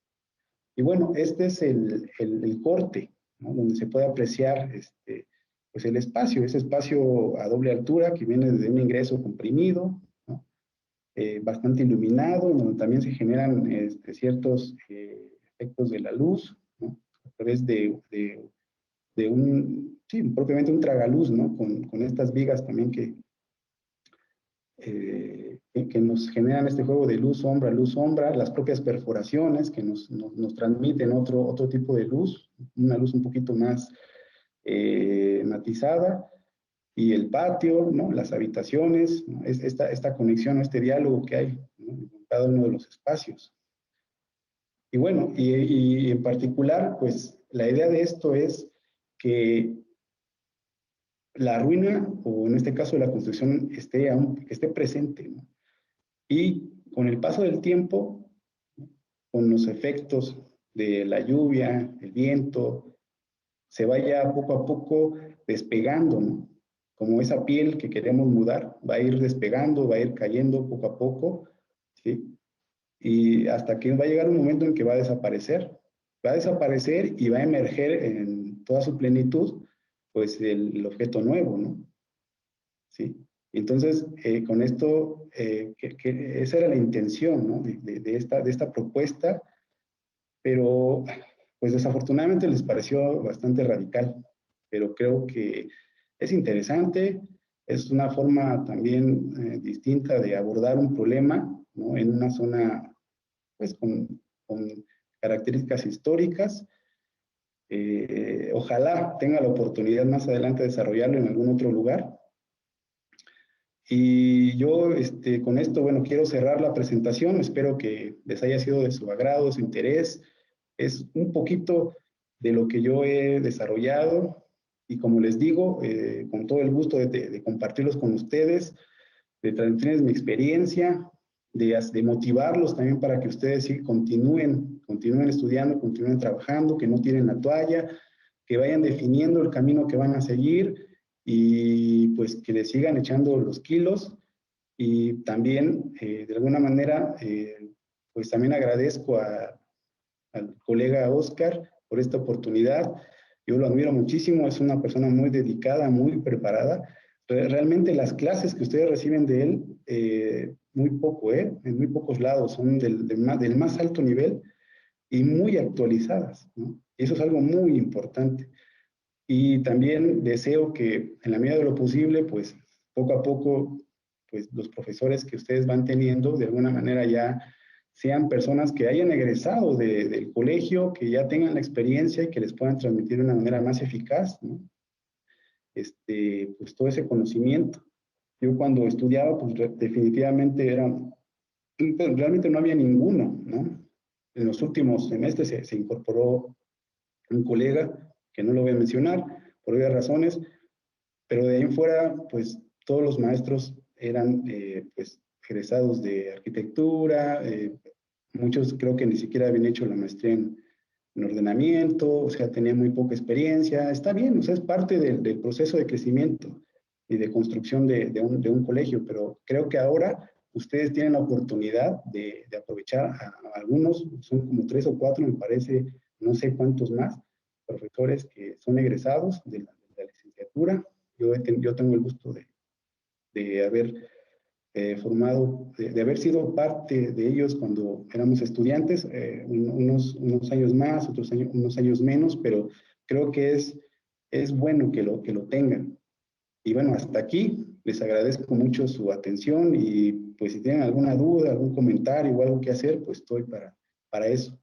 Y bueno, este es el corte, ¿no? Donde se puede apreciar pues el espacio, ese espacio a doble altura que viene de un ingreso comprimido, ¿no? Bastante iluminado, donde también se generan ciertos efectos de la luz, ¿no? A través de sí, propiamente un tragaluz, ¿no? Con estas vigas también que nos generan este juego de luz, sombra, las propias perforaciones que nos transmiten otro tipo de luz, una luz un poquito más matizada, y el patio, ¿no? Las habitaciones, ¿no? Esta conexión, este diálogo que hay, ¿no? En cada uno de los espacios. Y bueno, y en particular, pues la idea de esto es que la ruina, o en este caso la construcción, esté presente, ¿no? Y con el paso del tiempo, con los efectos de la lluvia, el viento, se vaya poco a poco despegando, ¿no? Como esa piel que queremos mudar, va a ir despegando, va a ir cayendo poco a poco, ¿sí? Y hasta que va a llegar un momento en que va a desaparecer. Va a desaparecer y va a emerger en toda su plenitud, pues el objeto nuevo, ¿no? ¿Sí? Entonces, con esto, esa era la intención, ¿no? De esta propuesta, pero pues desafortunadamente les pareció bastante radical, pero creo que es interesante, es una forma también distinta de abordar un problema, ¿no? En una zona pues con características históricas. Ojalá tenga la oportunidad más adelante de desarrollarlo en algún otro lugar. Y yo con esto, bueno, quiero cerrar la presentación. Espero que les haya sido de su agrado, de su interés. Es un poquito de lo que yo he desarrollado y como les digo, con todo el gusto de compartirlos con ustedes, de transmitirles mi experiencia, de motivarlos también para que ustedes sí continúen estudiando, continúen trabajando, que no tiren la toalla, que vayan definiendo el camino que van a seguir y pues que le sigan echando los kilos. Y también, de alguna manera, pues también agradezco al colega Oscar por esta oportunidad. Yo lo admiro muchísimo, es una persona muy dedicada, muy preparada. Realmente las clases que ustedes reciben de él, muy poco, en muy pocos lados, son del más alto nivel y muy actualizadas, ¿no? Y eso es algo muy importante. Y también deseo que en la medida de lo posible, pues poco a poco, pues los profesores que ustedes van teniendo, de alguna manera ya sean personas que hayan egresado del colegio, que ya tengan la experiencia y que les puedan transmitir de una manera más eficaz, ¿no? Pues todo ese conocimiento. Yo cuando estudiaba, pues definitivamente era Pues, realmente no había ninguno, ¿no? En los últimos semestres se incorporó un colega, que no lo voy a mencionar por obvias razones, pero de ahí en fuera, pues todos los maestros eran pues egresados de arquitectura, muchos creo que ni siquiera habían hecho la maestría en ordenamiento, o sea, tenían muy poca experiencia. Está bien, o sea, es parte del proceso de crecimiento y de construcción de un colegio, pero creo que ahora ustedes tienen la oportunidad de aprovechar a algunos, son como 3 o 4, me parece, no sé cuántos más, profesores que son egresados de la licenciatura. Yo tengo el gusto de haber formado, de haber sido parte de ellos cuando éramos estudiantes, unos años más, unos años menos, pero creo que es bueno que lo tengan. Y bueno, hasta aquí les agradezco mucho su atención y pues si tienen alguna duda, algún comentario o algo que hacer, pues estoy para eso.